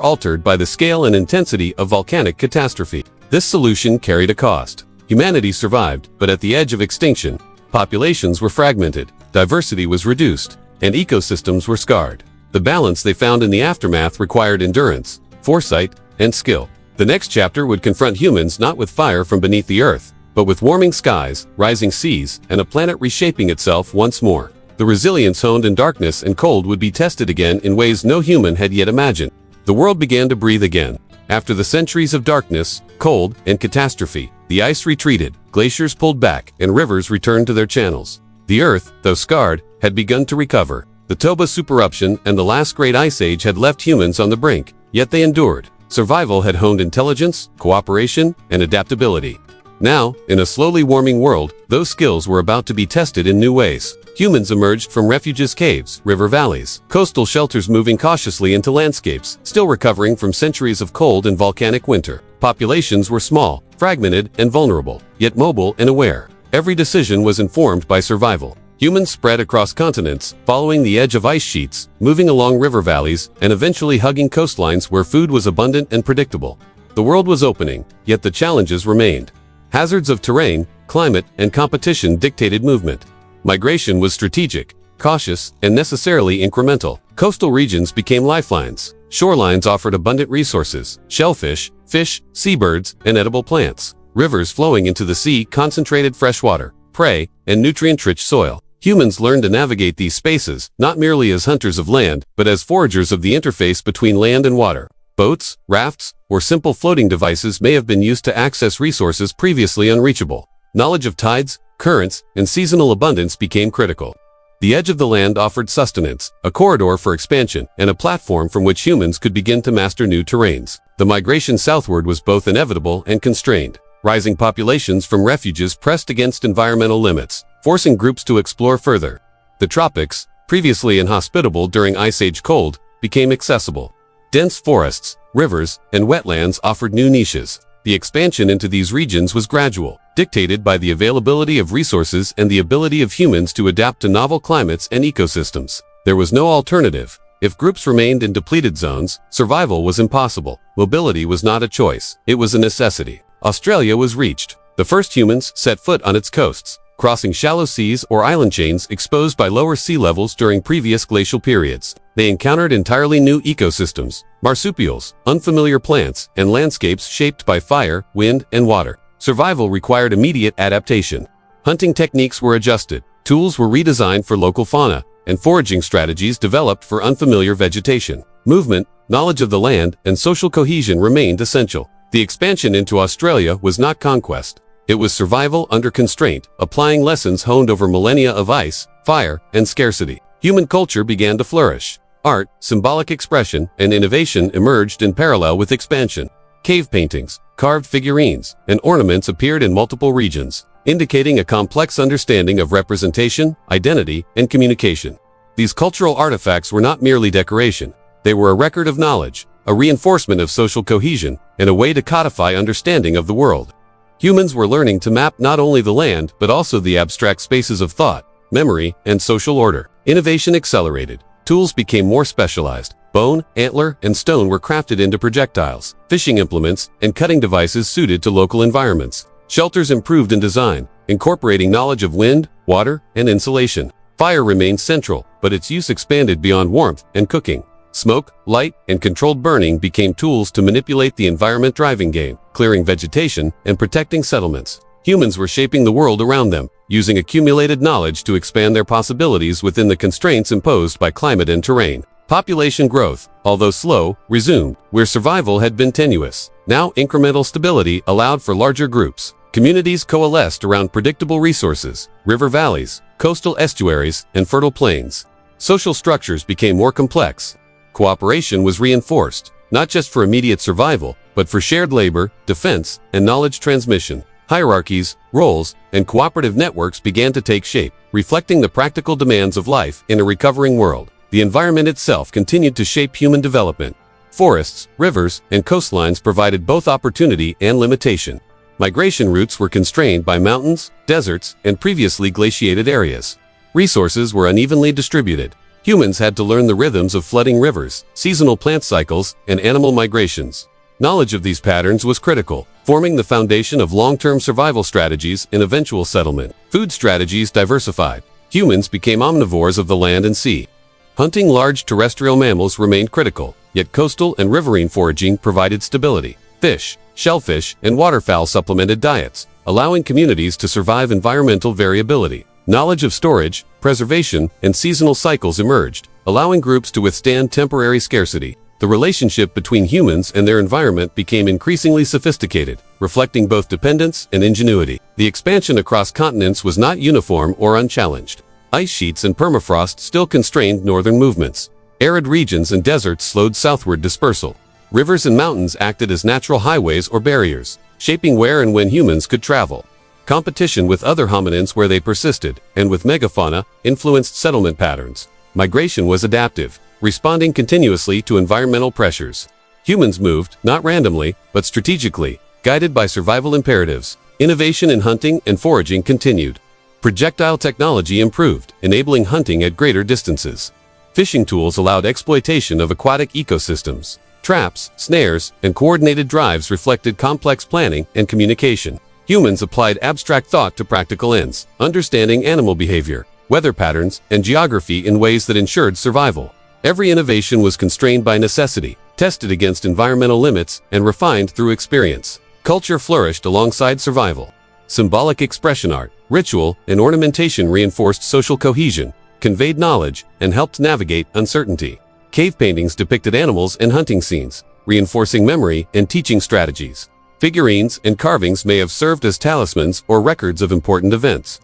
altered by the scale and intensity of volcanic catastrophe. This solution carried a cost. Humanity survived, but at the edge of extinction. Populations were fragmented, diversity was reduced, and ecosystems were scarred. The balance they found in the aftermath required endurance, foresight, and skill. The next chapter would confront humans not with fire from beneath the earth, but with warming skies, rising seas, and a planet reshaping itself once more. The resilience honed in darkness and cold would be tested again in ways no human had yet imagined. The world began to breathe again. After the centuries of darkness, cold, and catastrophe, the ice retreated, glaciers pulled back, and rivers returned to their channels. The Earth, though scarred, had begun to recover. The Toba supereruption and the last great ice age had left humans on the brink, yet they endured. Survival had honed intelligence, cooperation, and adaptability. Now, in a slowly warming world, those skills were about to be tested in new ways. Humans emerged from refuges, caves, river valleys, coastal shelters, moving cautiously into landscapes, still recovering from centuries of cold and volcanic winter. Populations were small, fragmented, and vulnerable, yet mobile and aware. Every decision was informed by survival. Humans spread across continents, following the edge of ice sheets, moving along river valleys, and eventually hugging coastlines where food was abundant and predictable. The world was opening, yet the challenges remained. Hazards of terrain, climate, and competition dictated movement. Migration was strategic, cautious, and necessarily incremental. Coastal regions became lifelines. Shorelines offered abundant resources: shellfish, fish, seabirds, and edible plants. Rivers flowing into the sea concentrated freshwater, prey, and nutrient-rich soil. Humans learned to navigate these spaces, not merely as hunters of land, but as foragers of the interface between land and water. Boats, rafts, or simple floating devices may have been used to access resources previously unreachable. Knowledge of tides, currents, and seasonal abundance became critical. The edge of the land offered sustenance, a corridor for expansion, and a platform from which humans could begin to master new terrains. The migration southward was both inevitable and constrained. Rising populations from refuges pressed against environmental limits, forcing groups to explore further. The tropics, previously inhospitable during Ice Age cold, became accessible. Dense forests, rivers, and wetlands offered new niches. The expansion into these regions was gradual, dictated by the availability of resources and the ability of humans to adapt to novel climates and ecosystems. There was no alternative. If groups remained in depleted zones, survival was impossible. Mobility was not a choice, it was a necessity. Australia was reached. The first humans set foot on its coasts, crossing shallow seas or island chains exposed by lower sea levels during previous glacial periods. They encountered entirely new ecosystems, marsupials, unfamiliar plants, and landscapes shaped by fire, wind, and water. Survival required immediate adaptation. Hunting techniques were adjusted, tools were redesigned for local fauna, and foraging strategies developed for unfamiliar vegetation. Movement, knowledge of the land, and social cohesion remained essential. The expansion into Australia was not conquest. It was survival under constraint, applying lessons honed over millennia of ice, fire, and scarcity. Human culture began to flourish. Art, symbolic expression, and innovation emerged in parallel with expansion. Cave paintings, carved figurines, and ornaments appeared in multiple regions, indicating a complex understanding of representation, identity, and communication. These cultural artifacts were not merely decoration. They were a record of knowledge, a reinforcement of social cohesion, and a way to codify understanding of the world. Humans were learning to map not only the land but also the abstract spaces of thought, memory, and social order. Innovation accelerated. Tools became more specialized. Bone, antler, and stone were crafted into projectiles, fishing implements, and cutting devices suited to local environments. Shelters improved in design, incorporating knowledge of wind, water, and insulation. Fire remained central, but its use expanded beyond warmth and cooking. Smoke, light, and controlled burning became tools to manipulate the environment driving game, clearing vegetation and protecting settlements. Humans were shaping the world around them, using accumulated knowledge to expand their possibilities within the constraints imposed by climate and terrain. Population growth, although slow, resumed, where survival had been tenuous. Now incremental stability allowed for larger groups. Communities coalesced around predictable resources, river valleys, coastal estuaries, and fertile plains. Social structures became more complex. Cooperation was reinforced, not just for immediate survival, but for shared labor, defense, and knowledge transmission. Hierarchies, roles, and cooperative networks began to take shape, reflecting the practical demands of life in a recovering world. The environment itself continued to shape human development. Forests, rivers, and coastlines provided both opportunity and limitation. Migration routes were constrained by mountains, deserts, and previously glaciated areas. Resources were unevenly distributed. Humans had to learn the rhythms of flooding rivers, seasonal plant cycles, and animal migrations. Knowledge of these patterns was critical, forming the foundation of long-term survival strategies and eventual settlement. Food strategies diversified. Humans became omnivores of the land and sea. Hunting large terrestrial mammals remained critical, yet coastal and riverine foraging provided stability. Fish, shellfish, and waterfowl supplemented diets, allowing communities to survive environmental variability. Knowledge of storage, preservation, and seasonal cycles emerged, allowing groups to withstand temporary scarcity. The relationship between humans and their environment became increasingly sophisticated, reflecting both dependence and ingenuity. The expansion across continents was not uniform or unchallenged. Ice sheets and permafrost still constrained northern movements. Arid regions and deserts slowed southward dispersal. Rivers and mountains acted as natural highways or barriers, shaping where and when humans could travel. Competition with other hominins where they persisted, and with megafauna, influenced settlement patterns. Migration was adaptive, responding continuously to environmental pressures. Humans moved, not randomly, but strategically, guided by survival imperatives. Innovation in hunting and foraging continued. Projectile technology improved, enabling hunting at greater distances. Fishing tools allowed exploitation of aquatic ecosystems. Traps, snares, and coordinated drives reflected complex planning and communication. Humans applied abstract thought to practical ends, understanding animal behavior, weather patterns, and geography in ways that ensured survival. Every innovation was constrained by necessity, tested against environmental limits, and refined through experience. Culture flourished alongside survival. Symbolic expression art, ritual, and ornamentation reinforced social cohesion, conveyed knowledge, and helped navigate uncertainty. Cave paintings depicted animals and hunting scenes, reinforcing memory and teaching strategies. Figurines and carvings may have served as talismans or records of important events.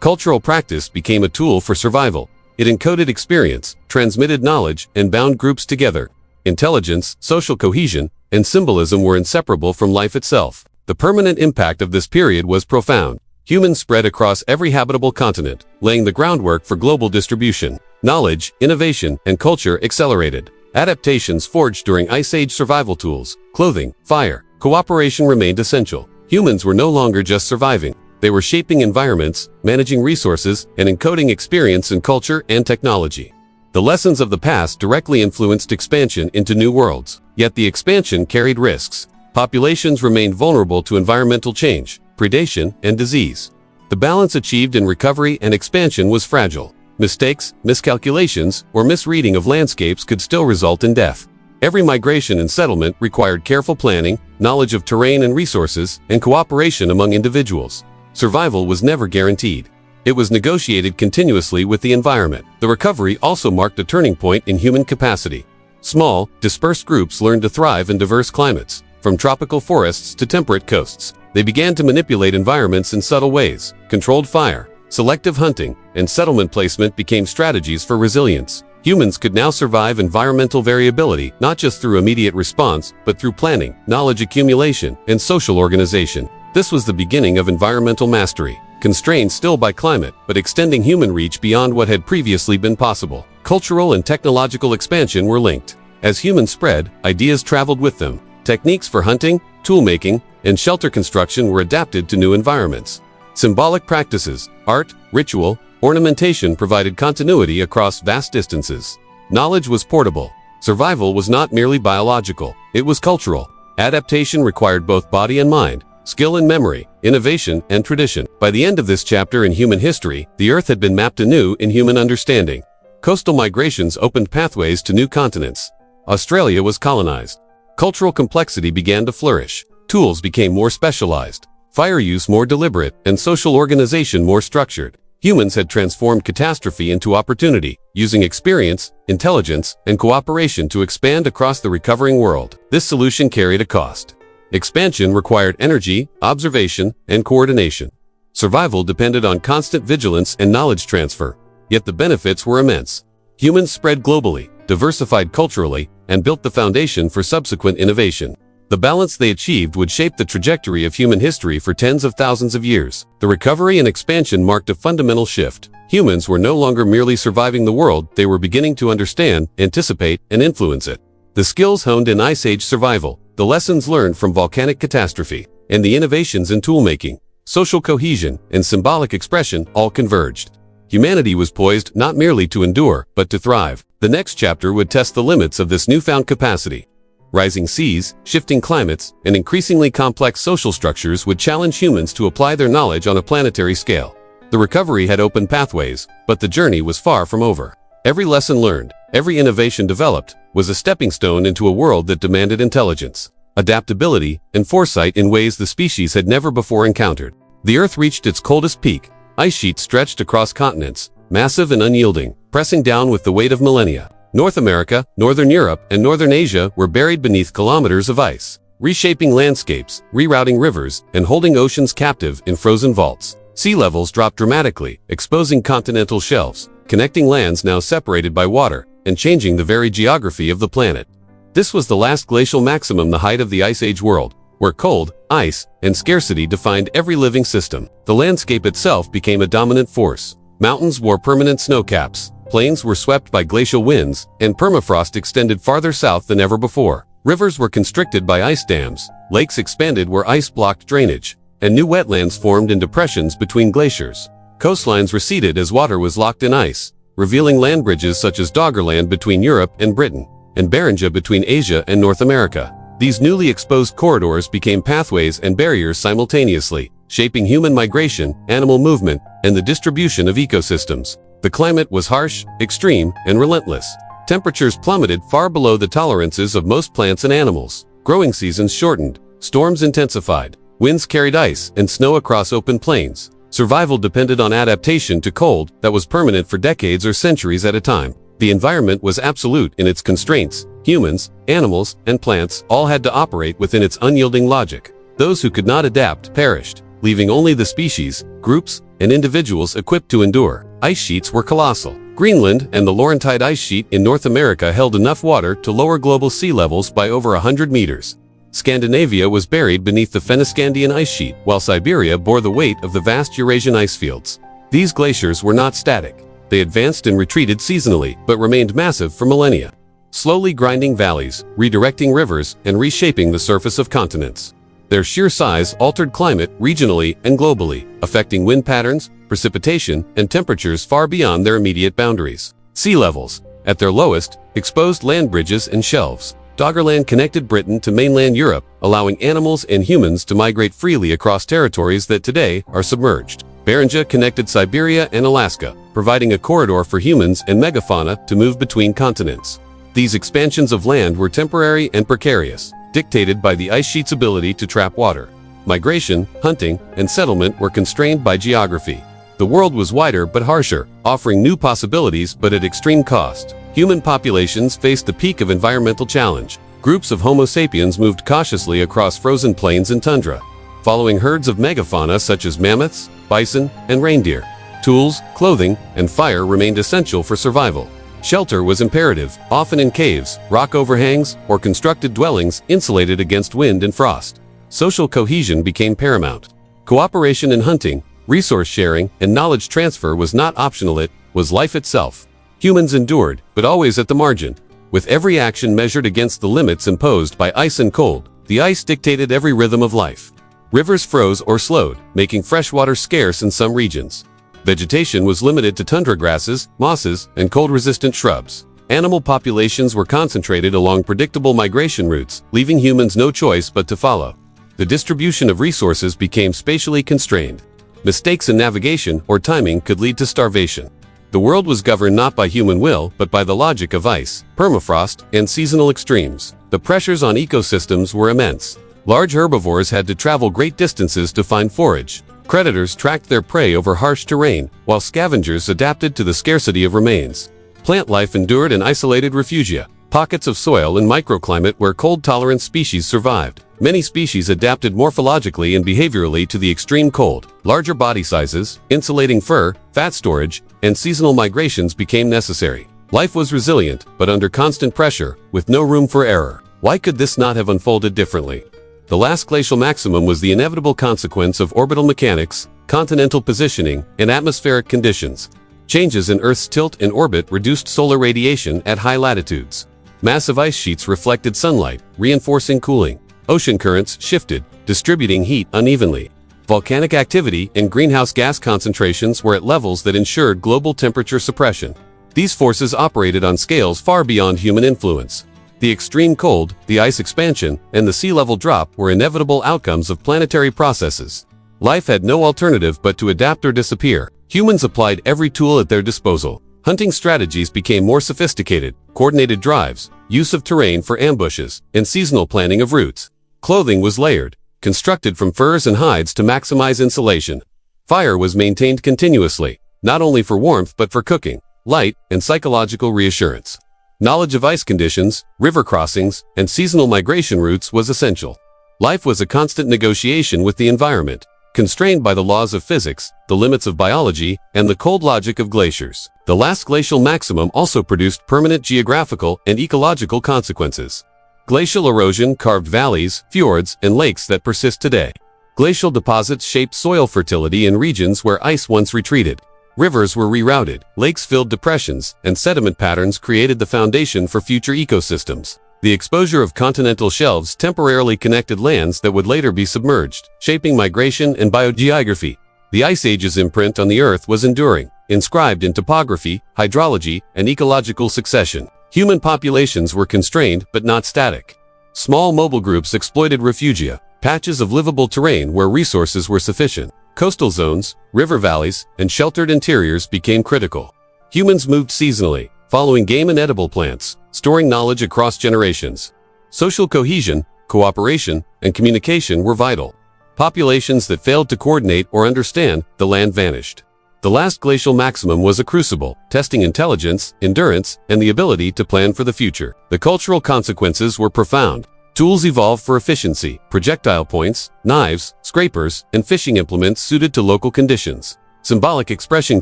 Cultural practice became a tool for survival. It encoded experience, transmitted knowledge, and bound groups together. Intelligence, social cohesion, and symbolism were inseparable from life itself. The permanent impact of this period was profound. Humans spread across every habitable continent, laying the groundwork for global distribution. Knowledge, innovation, and culture accelerated. Adaptations forged during Ice Age survival tools, clothing, fire, cooperation remained essential. Humans were no longer just surviving. They were shaping environments, managing resources, and encoding experience in culture and technology. The lessons of the past directly influenced expansion into new worlds. Yet the expansion carried risks. Populations remained vulnerable to environmental change, predation, and disease. The balance achieved in recovery and expansion was fragile. Mistakes, miscalculations, or misreading of landscapes could still result in death. Every migration and settlement required careful planning, knowledge of terrain and resources, and cooperation among individuals. Survival was never guaranteed. It was negotiated continuously with the environment. The recovery also marked a turning point in human capacity. Small, dispersed groups learned to thrive in diverse climates, from tropical forests to temperate coasts. They began to manipulate environments in subtle ways. Controlled fire, selective hunting, and settlement placement became strategies for resilience. Humans could now survive environmental variability not just through immediate response, but through planning, knowledge accumulation, and social organization. This was the beginning of environmental mastery, constrained still by climate, but extending human reach beyond what had previously been possible. Cultural and technological expansion were linked. As humans spread, ideas traveled with them. Techniques for hunting, toolmaking, and shelter construction were adapted to new environments. Symbolic practices, art, ritual, ornamentation provided continuity across vast distances. Knowledge was portable. Survival was not merely biological, it was cultural. Adaptation required both body and mind, skill and memory, innovation and tradition. By the end of this chapter in human history, the Earth had been mapped anew in human understanding. Coastal migrations opened pathways to new continents. Australia was colonized. Cultural complexity began to flourish. Tools became more specialized. Fire use more deliberate, and social organization more structured. Humans had transformed catastrophe into opportunity, using experience, intelligence, and cooperation to expand across the recovering world. This solution carried a cost. Expansion required energy, observation, and coordination. Survival depended on constant vigilance and knowledge transfer, yet the benefits were immense. Humans spread globally, diversified culturally, and built the foundation for subsequent innovation. The balance they achieved would shape the trajectory of human history for tens of thousands of years. The recovery and expansion marked a fundamental shift. Humans were no longer merely surviving the world, they were beginning to understand, anticipate, and influence it. The skills honed in Ice Age survival, the lessons learned from volcanic catastrophe, and the innovations in toolmaking, social cohesion, and symbolic expression all converged. Humanity was poised not merely to endure, but to thrive. The next chapter would test the limits of this newfound capacity. Rising seas, shifting climates, and increasingly complex social structures would challenge humans to apply their knowledge on a planetary scale. The recovery had opened pathways, but the journey was far from over. Every lesson learned, every innovation developed, was a stepping stone into a world that demanded intelligence, adaptability, and foresight in ways the species had never before encountered. The Earth reached its coldest peak. Ice sheets stretched across continents, massive and unyielding, pressing down with the weight of millennia. North America, Northern Europe, and Northern Asia were buried beneath kilometers of ice, reshaping landscapes, rerouting rivers, and holding oceans captive in frozen vaults. Sea levels dropped dramatically, exposing continental shelves, connecting lands now separated by water, and changing the very geography of the planet. This was the last glacial maximum, the height of the Ice Age world, where cold, ice, and scarcity defined every living system. The landscape itself became a dominant force. Mountains wore permanent snow caps, plains were swept by glacial winds, and permafrost extended farther south than ever before. Rivers were constricted by ice dams, lakes expanded where ice blocked drainage, and new wetlands formed in depressions between glaciers. Coastlines receded as water was locked in ice, revealing land bridges such as Doggerland between Europe and Britain, and Beringia between Asia and North America. These newly exposed corridors became pathways and barriers simultaneously, shaping human migration, animal movement, and the distribution of ecosystems. The climate was harsh, extreme, and relentless. Temperatures plummeted far below the tolerances of most plants and animals. Growing seasons shortened, storms intensified, winds carried ice and snow across open plains. Survival depended on adaptation to cold that was permanent for decades or centuries at a time. The environment was absolute in its constraints. Humans, animals, and plants all had to operate within its unyielding logic. Those who could not adapt perished, leaving only the species, groups, and individuals equipped to endure. Ice sheets were colossal. Greenland and the Laurentide ice sheet in North America held enough water to lower global sea levels by over 100 meters. Scandinavia was buried beneath the Fennoscandian ice sheet, while Siberia bore the weight of the vast Eurasian ice fields. These glaciers were not static. They advanced and retreated seasonally, but remained massive for millennia, slowly grinding valleys, redirecting rivers, and reshaping the surface of continents. Their sheer size altered climate regionally and globally, affecting wind patterns, precipitation, and temperatures far beyond their immediate boundaries. Sea levels, at their lowest, exposed land bridges and shelves. Doggerland connected Britain to mainland Europe, allowing animals and humans to migrate freely across territories that today are submerged. Beringia connected Siberia and Alaska, providing a corridor for humans and megafauna to move between continents. These expansions of land were temporary and precarious, dictated by the ice sheet's ability to trap water. Migration, hunting, and settlement were constrained by geography. The world was wider but harsher, offering new possibilities but at extreme cost. Human populations faced the peak of environmental challenge. Groups of Homo sapiens moved cautiously across frozen plains and tundra, following herds of megafauna such as mammoths, bison, and reindeer. Tools, clothing, and fire remained essential for survival. Shelter was imperative, often in caves, rock overhangs, or constructed dwellings insulated against wind and frost. Social cohesion became paramount. Cooperation in hunting, resource sharing, and knowledge transfer was not optional, it was life itself. Humans endured, but always at the margin. With every action measured against the limits imposed by ice and cold, The ice dictated every rhythm of life. Rivers froze or slowed, making freshwater scarce in some regions. Vegetation was limited to tundra grasses, mosses, and cold-resistant shrubs. Animal populations were concentrated along predictable migration routes, leaving humans no choice but to follow. The distribution of resources became spatially constrained. Mistakes in navigation or timing could lead to starvation. The world was governed not by human will, but by the logic of ice, permafrost, and seasonal extremes. The pressures on ecosystems were immense. Large herbivores had to travel great distances to find forage. Predators tracked their prey over harsh terrain, while scavengers adapted to the scarcity of remains. Plant life endured in isolated refugia, pockets of soil and microclimate where cold-tolerant species survived. Many species adapted morphologically and behaviorally to the extreme cold. Larger body sizes, insulating fur, fat storage, and seasonal migrations became necessary. Life was resilient, but under constant pressure, with no room for error. Why could this not have unfolded differently? The last glacial maximum was the inevitable consequence of orbital mechanics, continental positioning, and atmospheric conditions. Changes in Earth's tilt and orbit reduced solar radiation at high latitudes. Massive ice sheets reflected sunlight, reinforcing cooling. Ocean currents shifted, distributing heat unevenly. Volcanic activity and greenhouse gas concentrations were at levels that ensured global temperature suppression. These forces operated on scales far beyond human influence. The extreme cold, the ice expansion, and the sea level drop were inevitable outcomes of planetary processes. Life had no alternative but to adapt or disappear. Humans applied every tool at their disposal. Hunting strategies became more sophisticated, coordinated drives, use of terrain for ambushes, and seasonal planning of routes. Clothing was layered, constructed from furs and hides to maximize insulation. Fire was maintained continuously, not only for warmth but for cooking, light, and psychological reassurance. Knowledge of ice conditions, river crossings, and seasonal migration routes was essential. Life was a constant negotiation with the environment, constrained by the laws of physics, the limits of biology, and the cold logic of glaciers. The last glacial maximum also produced permanent geographical and ecological consequences. Glacial erosion carved valleys, fjords, and lakes that persist today. Glacial deposits shaped soil fertility in regions where ice once retreated. Rivers were rerouted, lakes filled depressions, and sediment patterns created the foundation for future ecosystems. The exposure of continental shelves temporarily connected lands that would later be submerged, shaping migration and biogeography. The Ice Age's imprint on the Earth was enduring, inscribed in topography, hydrology, and ecological succession. Human populations were constrained but not static. Small mobile groups exploited refugia, patches of livable terrain where resources were sufficient. Coastal zones, river valleys, and sheltered interiors became critical. Humans moved seasonally, following game and edible plants, storing knowledge across generations. Social cohesion, cooperation, and communication were vital. Populations that failed to coordinate or understand the land vanished. The last glacial maximum was a crucible, testing intelligence, endurance, and the ability to plan for the future. The cultural consequences were profound. Tools evolved for efficiency: projectile points, knives, scrapers, and fishing implements suited to local conditions. Symbolic expression,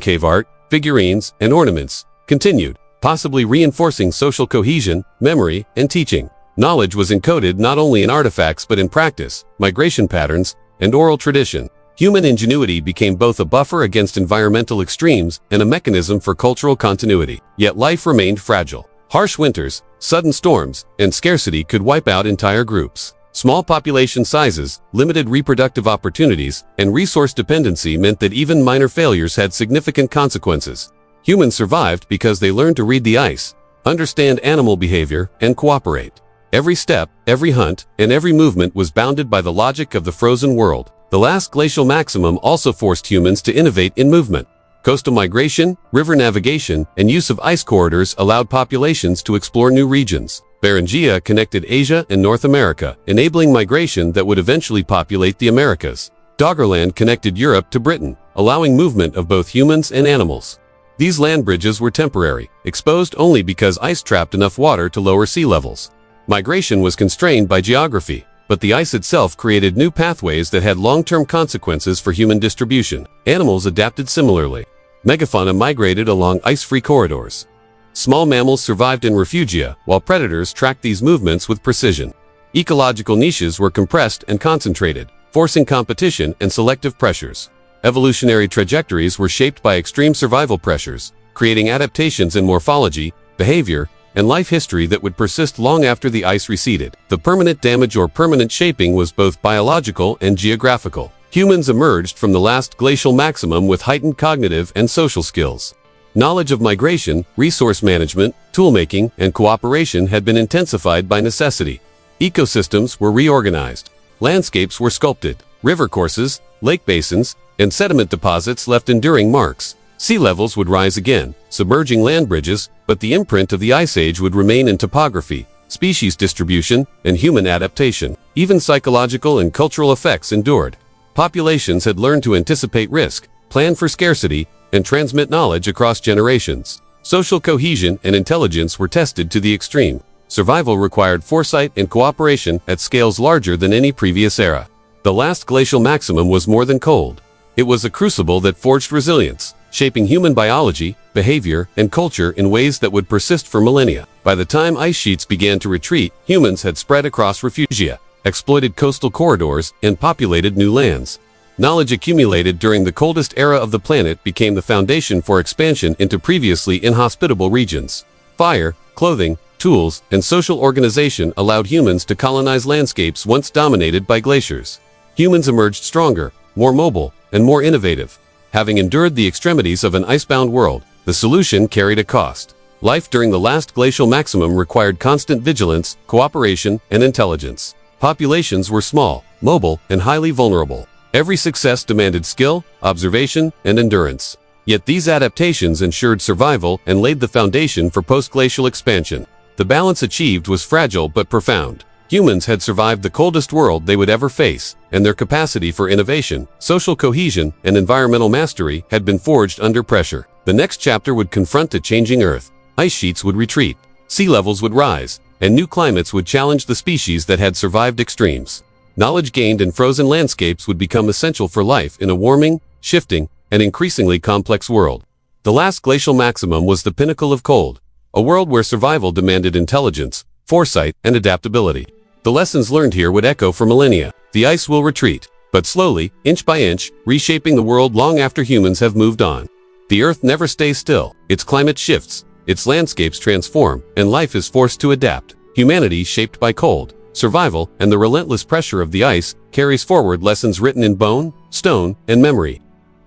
cave art, figurines, and ornaments continued, possibly reinforcing social cohesion, memory, and teaching. Knowledge was encoded not only in artifacts but in practice, migration patterns, and oral tradition. Human ingenuity became both a buffer against environmental extremes and a mechanism for cultural continuity. Yet life remained fragile. Harsh winters, sudden storms, and scarcity could wipe out entire groups. Small population sizes, limited reproductive opportunities, and resource dependency meant that even minor failures had significant consequences. Humans survived because they learned to read the ice, understand animal behavior, and cooperate. Every step, every hunt, and every movement was bounded by the logic of the frozen world. The last glacial maximum also forced humans to innovate in movement. Coastal migration, river navigation, and use of ice corridors allowed populations to explore new regions. Beringia connected Asia and North America, enabling migration that would eventually populate the Americas. Doggerland connected Europe to Britain, allowing movement of both humans and animals. These land bridges were temporary, exposed only because ice trapped enough water to lower sea levels. Migration was constrained by geography, but the ice itself created new pathways that had long-term consequences for human distribution. Animals adapted similarly. Megafauna migrated along ice-free corridors. Small mammals survived in refugia, while predators tracked these movements with precision. Ecological niches were compressed and concentrated, forcing competition and selective pressures. Evolutionary trajectories were shaped by extreme survival pressures, creating adaptations in morphology, behavior, and life history that would persist long after the ice receded. The permanent damage or permanent shaping was both biological and geographical. Humans emerged from the last glacial maximum with heightened cognitive and social skills. Knowledge of migration, resource management, toolmaking, and cooperation had been intensified by necessity. Ecosystems were reorganized. Landscapes were sculpted. River courses, lake basins, and sediment deposits left enduring marks. Sea levels would rise again, submerging land bridges, but the imprint of the Ice Age would remain in topography, species distribution, and human adaptation. Even psychological and cultural effects endured. Populations had learned to anticipate risk, plan for scarcity, and transmit knowledge across generations. Social cohesion and intelligence were tested to the extreme. Survival required foresight and cooperation at scales larger than any previous era. The last glacial maximum was more than cold. It was a crucible that forged resilience, shaping human biology, behavior, and culture in ways that would persist for millennia. By the time ice sheets began to retreat, humans had spread across refugia, exploited coastal corridors, and populated new lands. Knowledge accumulated during the coldest era of the planet became the foundation for expansion into previously inhospitable regions. Fire, clothing, tools, and social organization allowed humans to colonize landscapes once dominated by glaciers. Humans emerged stronger, more mobile, and more innovative. Having endured the extremities of an icebound world, the solution carried a cost. Life during the last glacial maximum required constant vigilance, cooperation, and intelligence. Populations were small, mobile, and highly vulnerable. Every success demanded skill, observation, and endurance. Yet these adaptations ensured survival and laid the foundation for post-glacial expansion. The balance achieved was fragile but profound. Humans had survived the coldest world they would ever face, and their capacity for innovation, social cohesion, and environmental mastery had been forged under pressure. The next chapter would confront a changing Earth. Ice sheets would retreat, sea levels would rise, and new climates would challenge the species that had survived extremes. Knowledge gained in frozen landscapes would become essential for life in a warming, shifting, and increasingly complex world. The last glacial maximum was the pinnacle of cold, a world where survival demanded intelligence, foresight, and adaptability. The lessons learned here would echo for millennia. The ice will retreat, but slowly, inch by inch, reshaping the world long after humans have moved on. The Earth never stays still. Its climate shifts, its landscapes transform, and life is forced to adapt. Humanity, shaped by cold, survival, and the relentless pressure of the ice, carries forward lessons written in bone, stone, and memory.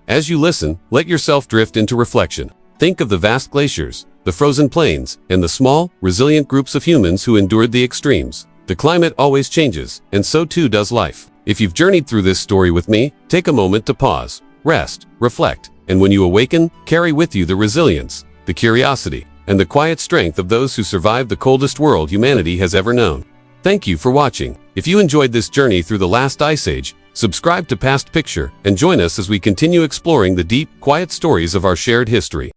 As you listen, let yourself drift into reflection. Think of the vast glaciers, the frozen plains, and the small, resilient groups of humans who endured the extremes. The climate always changes, and so too does life. If you've journeyed through this story with me, take a moment to pause, rest, reflect, and when you awaken, carry with you the resilience, the curiosity, and the quiet strength of those who survived the coldest world humanity has ever known. Thank you for watching. If you enjoyed this journey through the last ice age, subscribe to Past Picture and join us as we continue exploring the deep, quiet stories of our shared history.